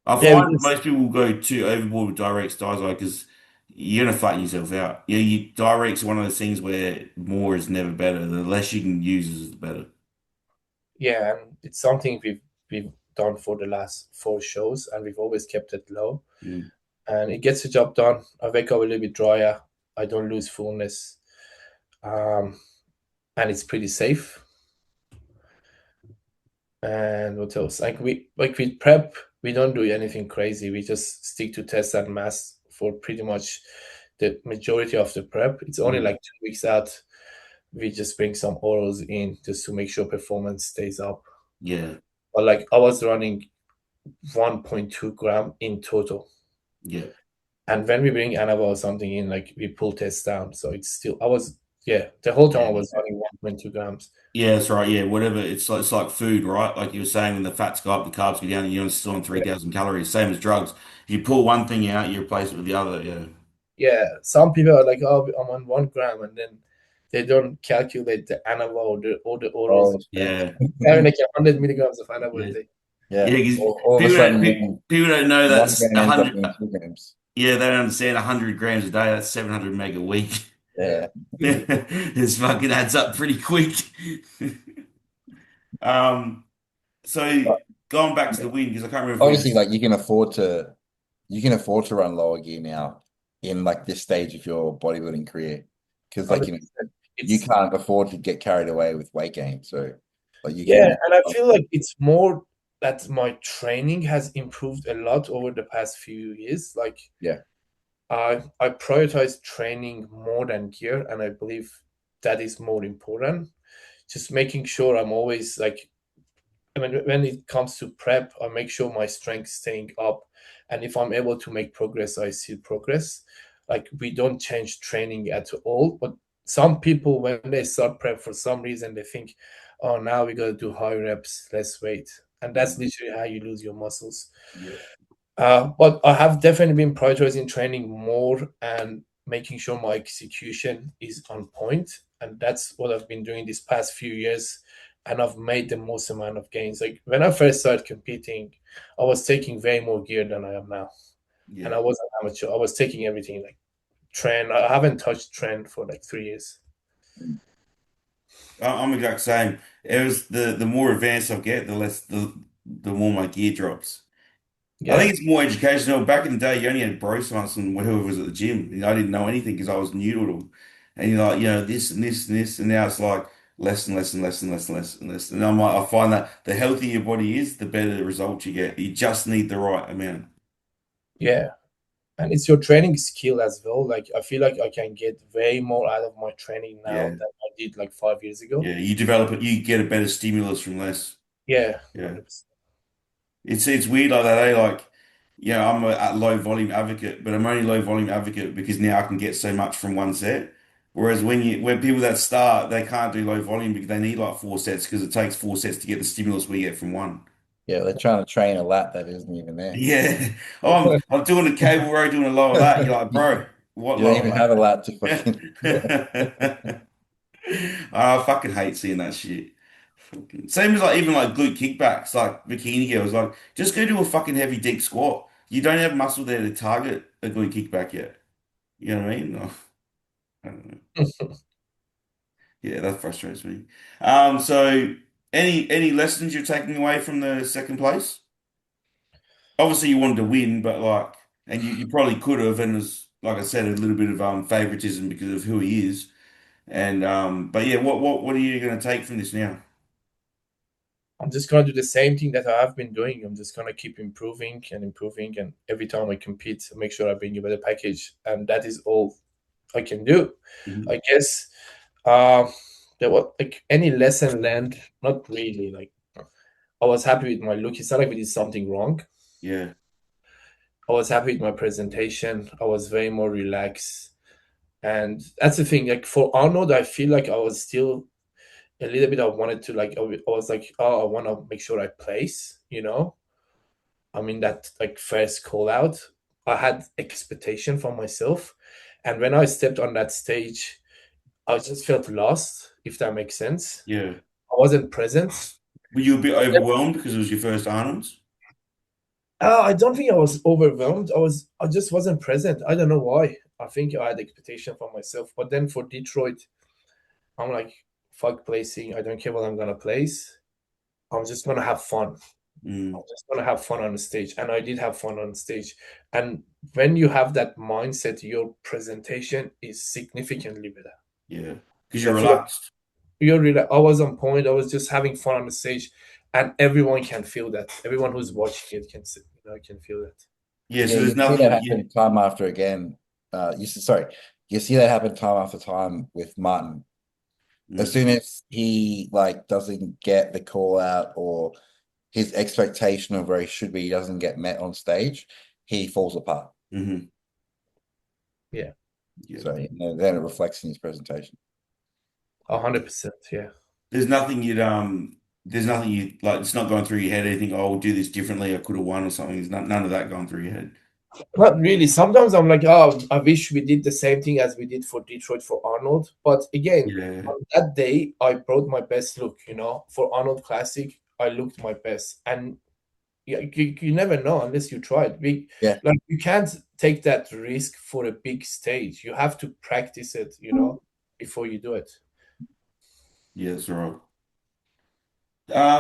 I Yeah, we find just most people will go too overboard with Direx Diazide because you're gonna flatten yourself out. Yeah, Direx are one of those things where more is never better. The less you can use is the better. yeah, and it's something we've done for the last 4 shows, and we've always kept it low, Mm. and it gets the job done. I wake up a little bit drier. I don't lose fullness, um, and it's pretty safe. And what else? Like with prep, we don't do anything crazy. We just stick to test and mass for pretty much the majority of the prep. It's only Mm. like 2 weeks out. We just bring some orals in just to make sure performance stays up. Yeah, But like I was running 1.2 gram in total. yeah, And when we bring Annabelle or something in, like we pull tests down. So it's still the whole time I yeah. was running 1.2 grams. Yeah, that's right. Yeah, whatever. It's like food, right? Like you were saying, when the fats go up, the carbs go down, and you're only still on 3,000 calories. Same as drugs. If you pull one thing out, you replace it with the other. Yeah, Yeah, some people are like, oh, I'm on 1 gram, and then they don't calculate the Annabelle or the orals. oh, yeah. yeah, Having like 100 milligrams of Annabelle a yeah, day. yeah. Yeah. 'Cause All of a sudden, people don't know one that's gram a ends up hundred. being 2 grams. Yeah, they don't understand 100 grams a day. That's 700 meg a week. Yeah. Yeah. This fucking adds up pretty quick. Um, so But going back to the win because I can't remember if we. obviously, like you can afford to run lower gear now in like this stage of your bodybuilding career. Because like 100%. you It's can't afford to get carried away with weight gain. So like you Yeah, can and I feel like it's more that my training has improved a lot over the past few years. Like yeah. I prioritize training more than gear, and I believe that is more important. Just making sure I'm always like, I mean, when it comes to prep, I make sure my strength staying up, and if I'm able to make progress, I see progress. Like we don't change training at all, but some people when they start prep for some reason they think, oh, now we got to do high reps, less weight, and that's literally how you lose your muscles. Yeah, But I have definitely been prioritizing training more and making sure my execution is on point. And that's what I've been doing these past few years. And I've made the most amount of gains. Like when I first started competing, I was taking way more gear than I am now. And yeah. I was an amateur. I was taking everything like trend. I haven't touched trend for like 3 years. I'm exact same. It was the more advanced I get, the more my gear drops. I Yeah. think it's more educational. Back in the day, you only had bro smarts and whoever was at the gym. I didn't know anything because I was new to it all. And you're like, this and this and this, and now it's like less and less and less and less and less and less. And I'm like, I find that the healthier your body is, the better the results you get. You just need the right amount. Yeah. And it's your training skill as well. Like I feel like I can get way more out of my training now Yeah, than I did like 5 years ago. yeah. You develop it. You get a better stimulus from less. Yeah, Yeah. 100%. It's weird like that, eh? Like, I'm a low volume advocate, but I'm only low volume advocate because now I can get so much from one set. Whereas when people that start, they can't do low volume because they need like 4 sets because it takes 4 sets to get the stimulus we get from one. Yeah, they're trying to train a lat that isn't even there. Yeah. Oh, I'm doing a cable row, doing a lower lat. You're like, bro, what You don't lower even have a lat to lat? fucking I fucking hate seeing that shit. Same as like even like glute kickbacks, like bikini girls, like just go do a fucking heavy deep squat. You don't have muscle there to target a glute kickback yet. You know what I mean? Oh, I don't know. Yeah, that frustrates me. So any lessons you're taking away from the second place? Obviously, you wanted to win, but like, and you probably could have, and there's like I said, a little bit of favoritism because of who he is. And but yeah, what are you going to take from this now? I'm just gonna do the same thing that I have been doing. I'm just gonna keep improving and improving, and every time I compete, make sure I bring a better package, and that is all I can do. Mhm. I guess uh, there was like any lesson learned, not really. Like I was happy with my look. It's not like we did something wrong. Yeah, I was happy with my presentation. I was very more relaxed, and that's the thing. Like for Arnold, I feel like I was still a little bit. I wanted to like. I was like, oh, I want to make sure I place. I mean that like first call out, I had expectation for myself, and when I stepped on that stage, I just felt lost. If that makes sense, yeah. I wasn't present. Were you a bit overwhelmed because it was your first Arnold's? I don't think I was overwhelmed. I just wasn't present. I don't know why. I think I had expectation for myself, but then for Detroit, I'm like, fuck placing. I don't care what I'm gonna place. I'm just gonna have fun. Mm, I'm just gonna have fun on the stage, and I did have fun on stage. And when you have that mindset, your presentation is significantly better. yeah, because I you're feel like relaxed. you're really. I was on point. I was just having fun on the stage, and everyone can feel that. Everyone who's watching it can feel that. Yeah, Yeah, so there's you see that nothing. Yeah, happen time after again. Sorry, you see that happen time after time with Martin. As mm, soon as he like doesn't get the call out or his expectation of where he should be doesn't get met on stage, he falls apart. hmm Yeah, yeah. So then it reflects in his presentation. 100%. Yeah. There's nothing you like. It's not going through your head. Anything. Oh, I'll do this differently. I could have won or something. There's none of that going through your head. Not really. Sometimes I'm like, oh, I wish we did the same thing as we did for Detroit for Arnold. But again, Yeah, on that day, I brought my best look. For Arnold Classic, I looked my best, and yeah, you never know unless you try it. Yeah, Like you can't take that risk for a big stage. You have to practice it, before you do it. yeah, that's right.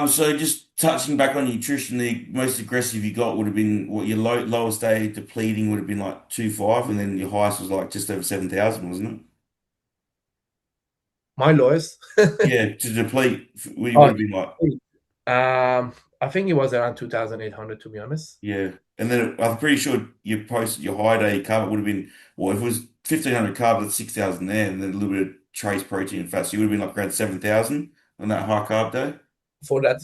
So just touching back on nutrition, the most aggressive you got would have been what your lowest day depleting would have been like 2.5, and then your highest was like just over 7,000, wasn't it? My lowest. Yeah, to deplete, we would Oh, have been like, I think it was around 2,800 to be honest. yeah. And then I'm pretty sure you posted your high day carb would have been, well, if it was 1,500 carbs, that's 6,000 there, and then a little bit of trace protein and fat. So you would have been like around 7,000 on that high carb day. For that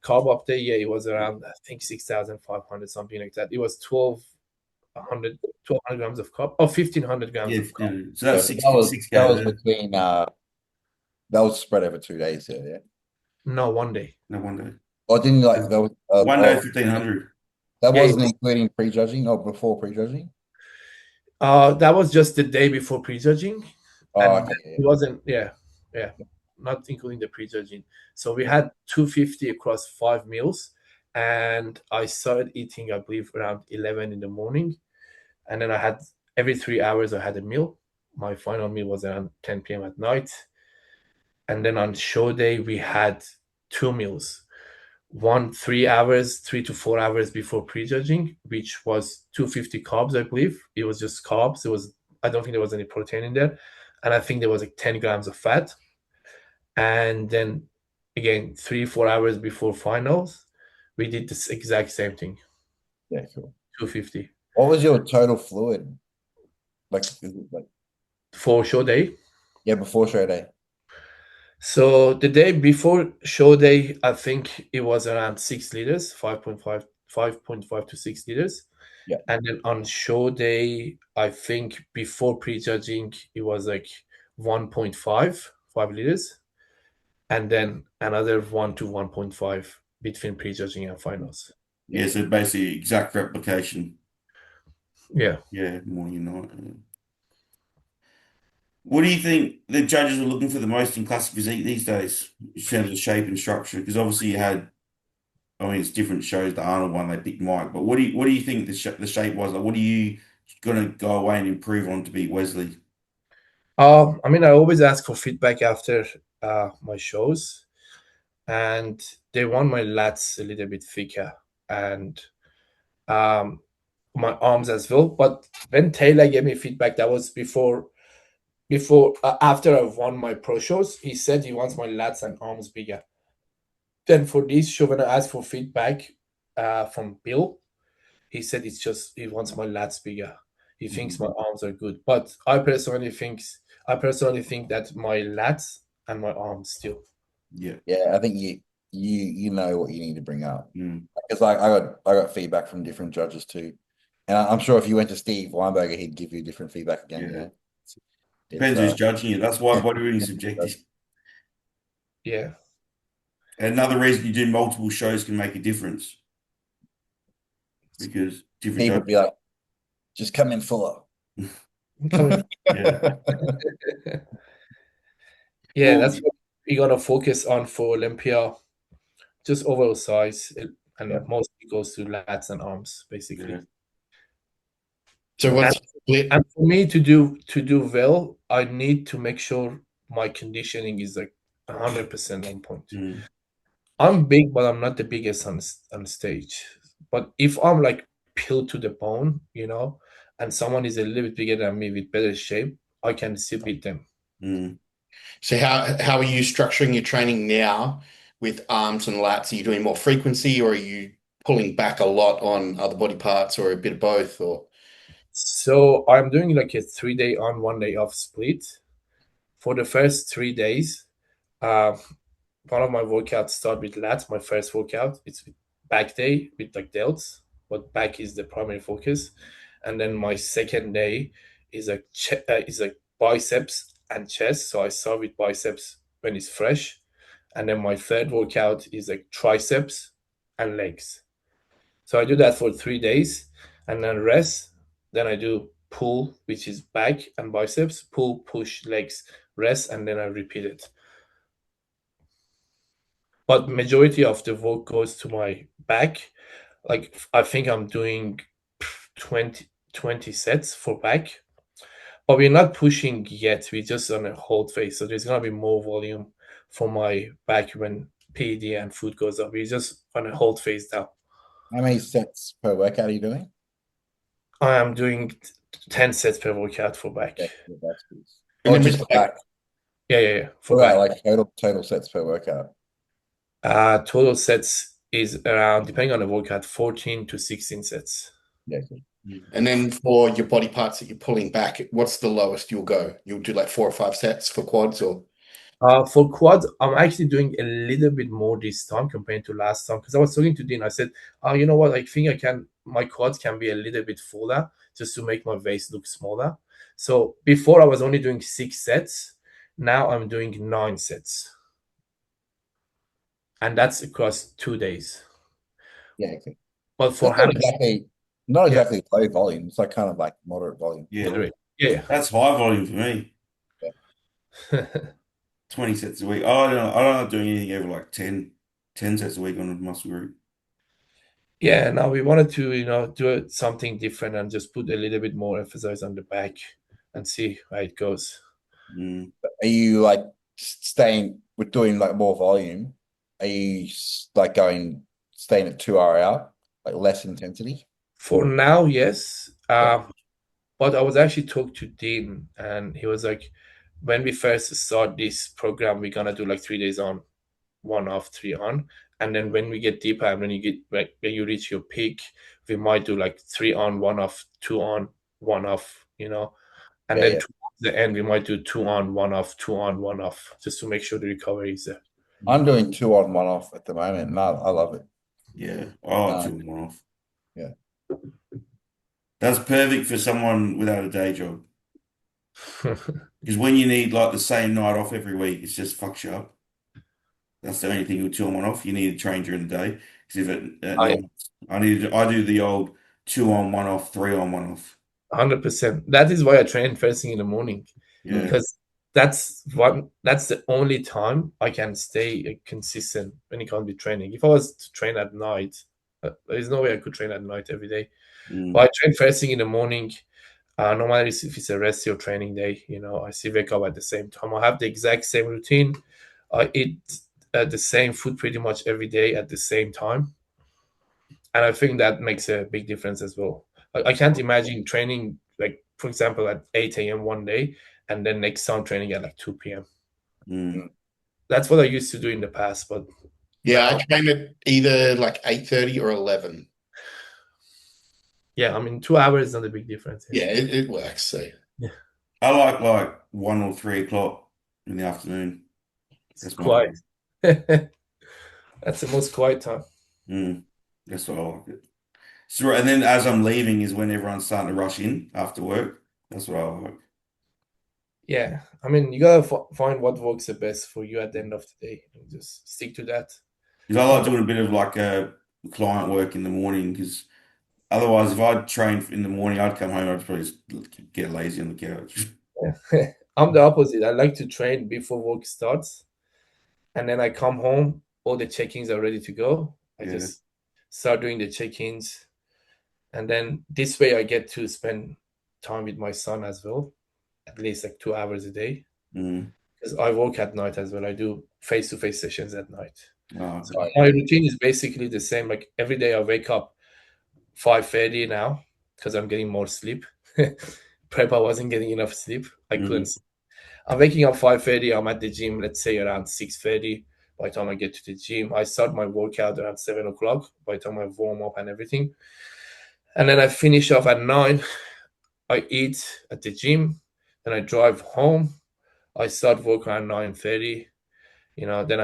carb up there, yeah, it was around I think 6,500 something like that. It was 1,200 grams of carb, or 1,500 grams Yeah, of carb. no, so yeah, that's but six that 6K was there. between that was spread over 2 days. Yeah. No, one day. No wonder. Or didn't like that was One day 1,500. that Yeah, wasn't including prejudging or before prejudging. that was just the day before prejudging, Oh, and okay, it wasn't. Yeah, not including the prejudging. So we had 250 across 5 meals, and I started eating, I believe, around 11 in the morning, and then I had every 3 hours I had a meal. My final meal was around 10 p.m. at night, and then on show day we had 2 meals. One 3 hours, 3 to 4 hours before prejudging, which was 250 carbs, I believe. It was just carbs. I don't think there was any protein in there. And I think there was like 10 grams of fat. And then again, 3, 4 hours before finals, we did this exact same thing, yeah, cool. 250 What was your total fluid? Like, is it like for show day. yeah, before show day. So the day before show day, I think it was around 6 liters, 5.5 to 6 liters. Yeah, And then on show day, I think before prejudging, it was like 1.5 liters. And then another 1 to 1.5 between prejudging and finals. Yeah, so basically exact replication. Yeah. Yeah, morning and night. Yeah. What do you think the judges are looking for the most in classic physique these days, in terms of shape and structure? Because obviously you had, I mean, it's different shows. The Arnold one, they picked Mike, but what do you think the shape was? Like, what are you gonna go away and improve on to beat Wesley? I mean, I always ask for feedback after my shows, and they want my lats a little bit thicker and my arms as well. But when Taylor gave me feedback, that was before after I've won my pro shows. He said he wants my lats and arms bigger. Then for this show, when I asked for feedback from Bill, he said it's just he wants my lats bigger. He thinks my arms are good, but I personally think that my lats and my arms still. Yeah. Yeah, I think you know what you need to bring up. Mm. Because like I got feedback from different judges too. And I'm sure if you went to Steve Weinberger, he'd give you different feedback again. Yeah. You know? Depends who's judging you. That's why bodybuilding is subjective. Yeah. And another reason you do multiple shows can make a difference. Because different People would be like, just come in fuller. Yeah, Well, that's what we gotta focus on for Olympia. Just overall size, and mostly goes to lats and arms, basically. Yeah. So what's split? And for me to do well, I need to make sure my conditioning is like 100% on point. Mm. I'm big, but I'm not the biggest on stage. But if I'm like peeled to the bone, and someone is a little bit bigger than me with better shape, I can still beat them. Mm. So how are you structuring your training now with arms and lats? Are you doing more frequency, or are you pulling back a lot on other body parts, or a bit of both? Or So I'm doing like a 3-day on, 1 day off split. For the first 3 days, one of my workouts start with lats. My first workout, it's with back day with like delts, but back is the primary focus. And then my second day is like biceps and chest. So I start with biceps when it's fresh, and then my third workout is like triceps and legs. So I do that for 3 days, and then rest. Then I do pull, which is back and biceps, pull, push, legs, rest, and then I repeat it. But majority of the work goes to my back. Like I think I'm doing 20 sets for back, but we're not pushing yet. We're just on a hold phase. So there's gonna be more volume for my back when PED and food goes up. We're just on a hold phase now. How many sets per workout are you doing? I am doing 10 sets per workout for back. Yeah, that's good. And Or then just with back. Yeah. For Right, back. like total sets per workout. Total sets is around, depending on the workout, 14 to 16 sets. Yeah, good. And then for your body parts that you're pulling back, what's the lowest you'll go? You'll do like 4 or 5 sets for quads, or For quads, I'm actually doing a little bit more this time compared to last time, because I was talking to Dean. I said, "Oh, you know what? I think my quads can be a little bit fuller just to make my waist look smaller." So before I was only doing 6 sets. Now I'm doing 9 sets, and that's across 2 days. Yeah, okay. But for That's not exactly low volume. It's like kind of like moderate volume. Yeah. That's high volume for me. 20 sets a week. Oh, I'm not doing anything over like 10 sets a week on a muscle group. Yeah, now we wanted to, do something different and just put a little bit more emphasis on the back and see how it goes. Mm. Are you like staying with doing like more volume? Are you like staying at 2 hour out, like less intensity? For now, yes. But I was actually talking to Dean, and he was like, when we first start this program, we're gonna do like 3 days on, 1 off, 3 on. And then when we get deeper and when you reach your peak, we might do like 3 on, 1 off, 2 on, 1 off, and then towards the end we might do 2 on, 1 off, 2 on, 1 off, just to make sure the recovery is there. I'm doing 2 on, 1 off at the moment. No, I love it. Yeah. Oh, 2 on, 1 off. Yeah. That's perfect for someone without a day job. Because when you need like the same night off every week, it just fucks you up. That's the only thing with 2 on, 1 off. You need to train during the day. Because I do the old 2 on, 1 off, 3 on, 1 off. 100%. That is why I train first thing in the morning. Yeah. Because that's the only time I can stay consistent when it comes to training. If I was to train at night, there's no way I could train at night every day. Mm. But I train first thing in the morning. No matter if it's a rest or training day, I still wake up at the same time. I have the exact same routine. I eat the same food pretty much every day at the same time, and I think that makes a big difference as well. I can't imagine training, like, for example, at 8 a.m. one day, and then next time training at like 2 p.m. Mm. That's what I used to do in the past, but Yeah, now, I train at either like 8:30 or 11. yeah, I mean, 2 hours is not a big difference. Yeah, it works. So Yeah. I like 1 or 3 o'clock in the afternoon. It's That's my quiet. time. That's the most quiet time. Mm. That's what I like it. So, and then as I'm leaving is when everyone's starting to rush in after work. That's what I like. Yeah, I mean, you gotta find what works the best for you at the end of the day, and just stick to that. Because I like Don't doing a bit of like client work in the morning. Because otherwise, if I train in the morning, I'd come home. I'd probably just get lazy on the couch. I'm the opposite. I like to train before work starts, and then I come home, all the check-ins are ready to go. I Yeah. just start doing the check-ins, and then this way I get to spend time with my son as well, at least like 2 hours a day. Mm. Because I work at night as well. I do face-to-face sessions at night. Oh, So okay. my routine is basically the same. Like every day I wake up 5:30 now because I'm getting more sleep. Prep, I wasn't getting enough sleep. I couldn't. Mm. I'm waking up 5:30. I'm at the gym, let's say around 6:30. By the time I get to the gym, I start my workout around 7 o'clock. By the time I warm up and everything, and then I finish off at 9. I eat at the gym, then I drive home. I start work around 9:30. Then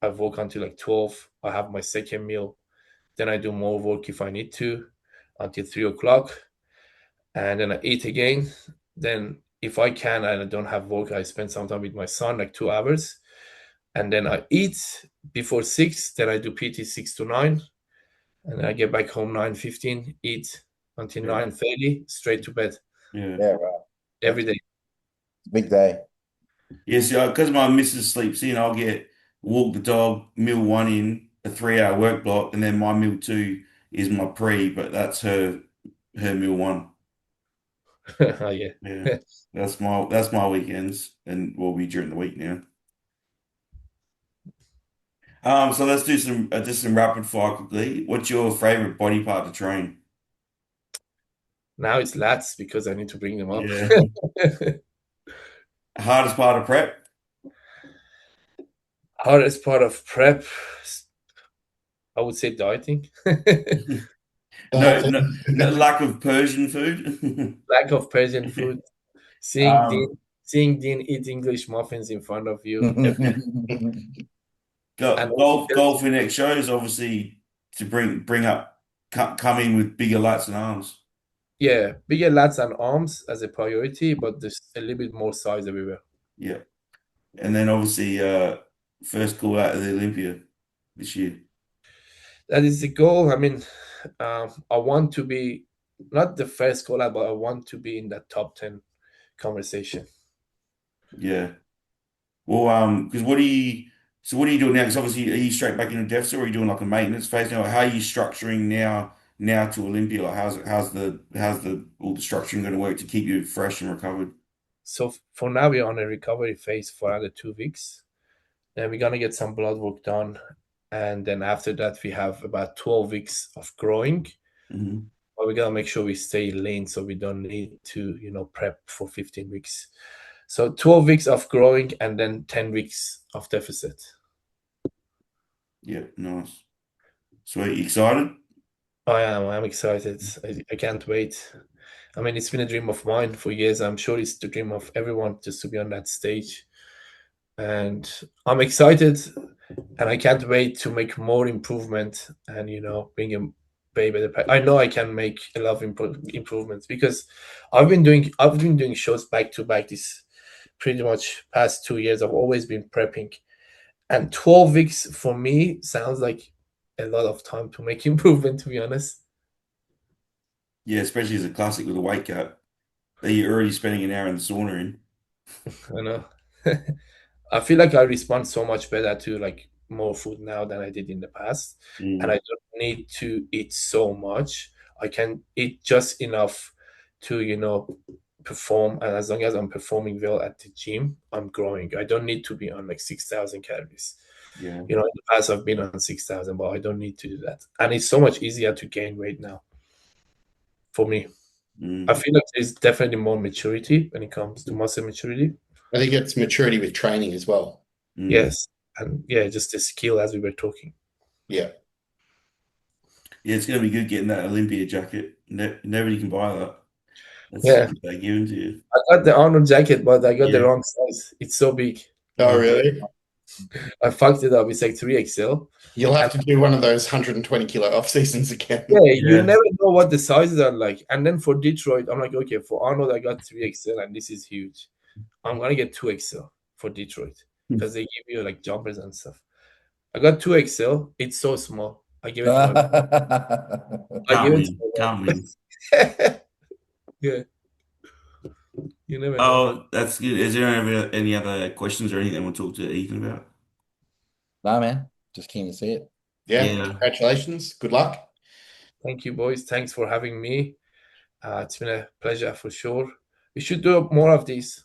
I work until like 12. I have my second meal. Then I do more work if I need to until 3 o'clock. And then I eat again. Then if I can and I don't have work, I spend some time with my son, like 2 hours. And then I eat before 6. Then I do PT 6 to 9. And then I get back home 9:15, eat until Yeah. 9:30, straight to bed Yeah. Yeah, right. every day. Big day. Yeah. See, because my missus sleeps in, I'll get walk the dog, meal one in a 3 hour work block, and then my meal two is my pre, but that's her meal one. Oh, yeah. Yeah. That's my weekends, and will be during the week now. So let's do some rapid fire quickly. What's your favorite body part to train? Now it's lats because I need to bring them up. Yeah. Hardest part of prep? Hardest part of prep, I would say dieting. the whole No, thing. no, no lack of Persian food. Lack of Persian food. Seeing Dean, Um, seeing Dean eat English muffins in front of you, and golf in next shows obviously to bring up come in with bigger lats and arms. yeah, bigger lats and arms as a priority, but there's a little bit more size everywhere. Yeah, and then obviously first call out of the Olympia this year. That is the goal. I mean, I want to be not the first call out, but I want to be in that top 10 conversation. Yeah. Well, because what are you doing now? Because obviously, are you straight back into deficit, or are you doing like a maintenance phase now? How are you structuring now to Olympia? Like how's the all the structuring going to work to keep you fresh and recovered? So for now, we're on a recovery phase for another 2 weeks. Then we're gonna get some blood work done, and then after that, we have about 12 weeks of growing. Hmm. But we gotta make sure we stay lean, so we don't need to, prep for 15 weeks. So 12 weeks of growing, and then 10 weeks of deficit. Yeah, nice. Sweet. You excited? I'm excited. I can't wait. I mean, it's been a dream of mine for years. I'm sure it's the dream of everyone just to be on that stage. And I'm excited, and I can't wait to make more improvement and, bring a better. I know I can make a lot of improvements because I've been doing shows back to back this pretty much past 2 years. I've always been prepping, and 12 weeks for me sounds like a lot of time to make improvement, to be honest. Yeah, especially as a classic with a weight cut that you're already spending an hour in the sauna in. I know. I feel like I respond so much better to like more food now than I did in the past, and I Mm. don't need to eat so much. I can eat just enough to perform. And as long as I'm performing well at the gym, I'm growing. I don't need to be on like 6,000 calories. Yeah. In the past I've been on 6,000, but I don't need to do that. And it's so much easier to gain weight now for me. I feel like there's definitely more maturity when it comes to muscle maturity. I think it's maturity with training as well. Yes. And yeah, just the skill as we were talking. Yeah. Yeah, it's going to be good getting that Olympia jacket. Nobody can buy that. That's Yeah. something they give to you. I got the Arnold jacket, but I got the Yeah. wrong size. It's so big. Oh, really? I fucked it up. It's like 3XL. You'll have to do one of those 120 kilo off seasons again. Yeah, you Yeah. never know what the sizes are like. And then for Detroit, I'm like, okay, for Arnold, I got 3XL, and this is huge. I'm gonna get 2XL for Detroit because they give you like jumpers and stuff. I got 2XL. It's so small. I give it to my Can't win. Can't win. Yeah. You never know. Oh, that's good. Is there any other questions or anything I want to talk to Ethan about? Nah, man. Just keen to see it. Yeah. Yeah. Congratulations. Good luck. Thank you, boys. Thanks for having me. It's been a pleasure for sure. We should do more of these.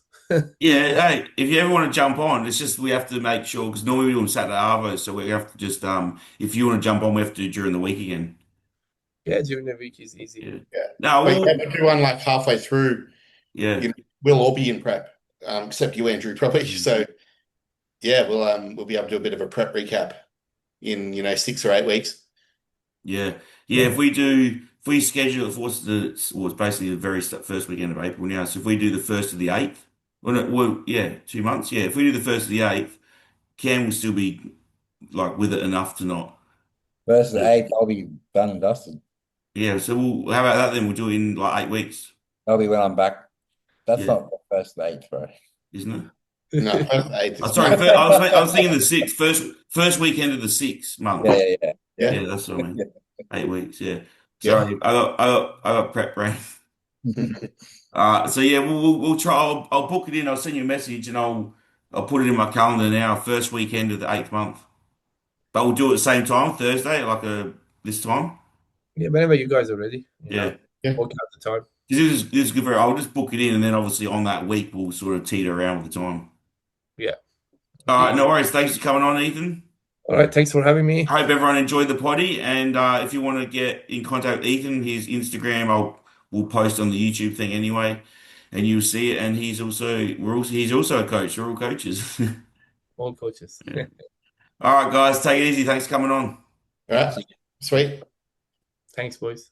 Yeah, hey, if you ever want to jump on, it's just we have to make sure because normally we do on Saturday Arvo, so we have to just if you want to jump on, we have to do during the week again. Yeah, during the week is easy. Yeah. Yeah. No, But you have to do one like halfway through. yeah. We'll all be in prep, except you, Andrew, probably. So yeah, we'll be able to do a bit of a prep recap in 6 or 8 weeks. Yeah. Yeah, if we schedule it for it's basically the very first weekend of April now. So if we do the 1st to the 8th, yeah, 2 months. Yeah, if we do the 1st to the 8th, Cam will still be like with it enough to not. Versus 8th, I'll be done and dusted. Yeah, so how about that then? We'll do it in like 8 weeks. That'll be when I'm back. That's Yeah. not the first 8th, bro. Isn't it? No, 8th Oh, is sorry, I was thinking the 6th, first weekend of the 6th month. Yeah. Yeah, that's what I mean. 8 weeks, yeah. Yeah. Sorry, I got prep brain. So yeah, we'll try. I'll book it in. I'll send you a message and I'll put it in my calendar now. First weekend of the 8th month. But we'll do it at the same time, Thursday, like this time. Yeah, whenever you guys are ready. Yeah. Work out the time. This is good for. I'll just book it in, and then obviously on that week we'll sort of teeter around with the time. Yeah. All right, no worries. Thanks for coming on, Ethan. All right, thanks for having me. Hope everyone enjoyed the potty, and if you want to get in contact with Ethan, his Instagram we'll post on the YouTube thing anyway, and you'll see it. And he's also a coach. We're all coaches. All coaches. Yeah. All right, guys, take it easy. Thanks for coming on. All right. Sweet. Thanks, boys.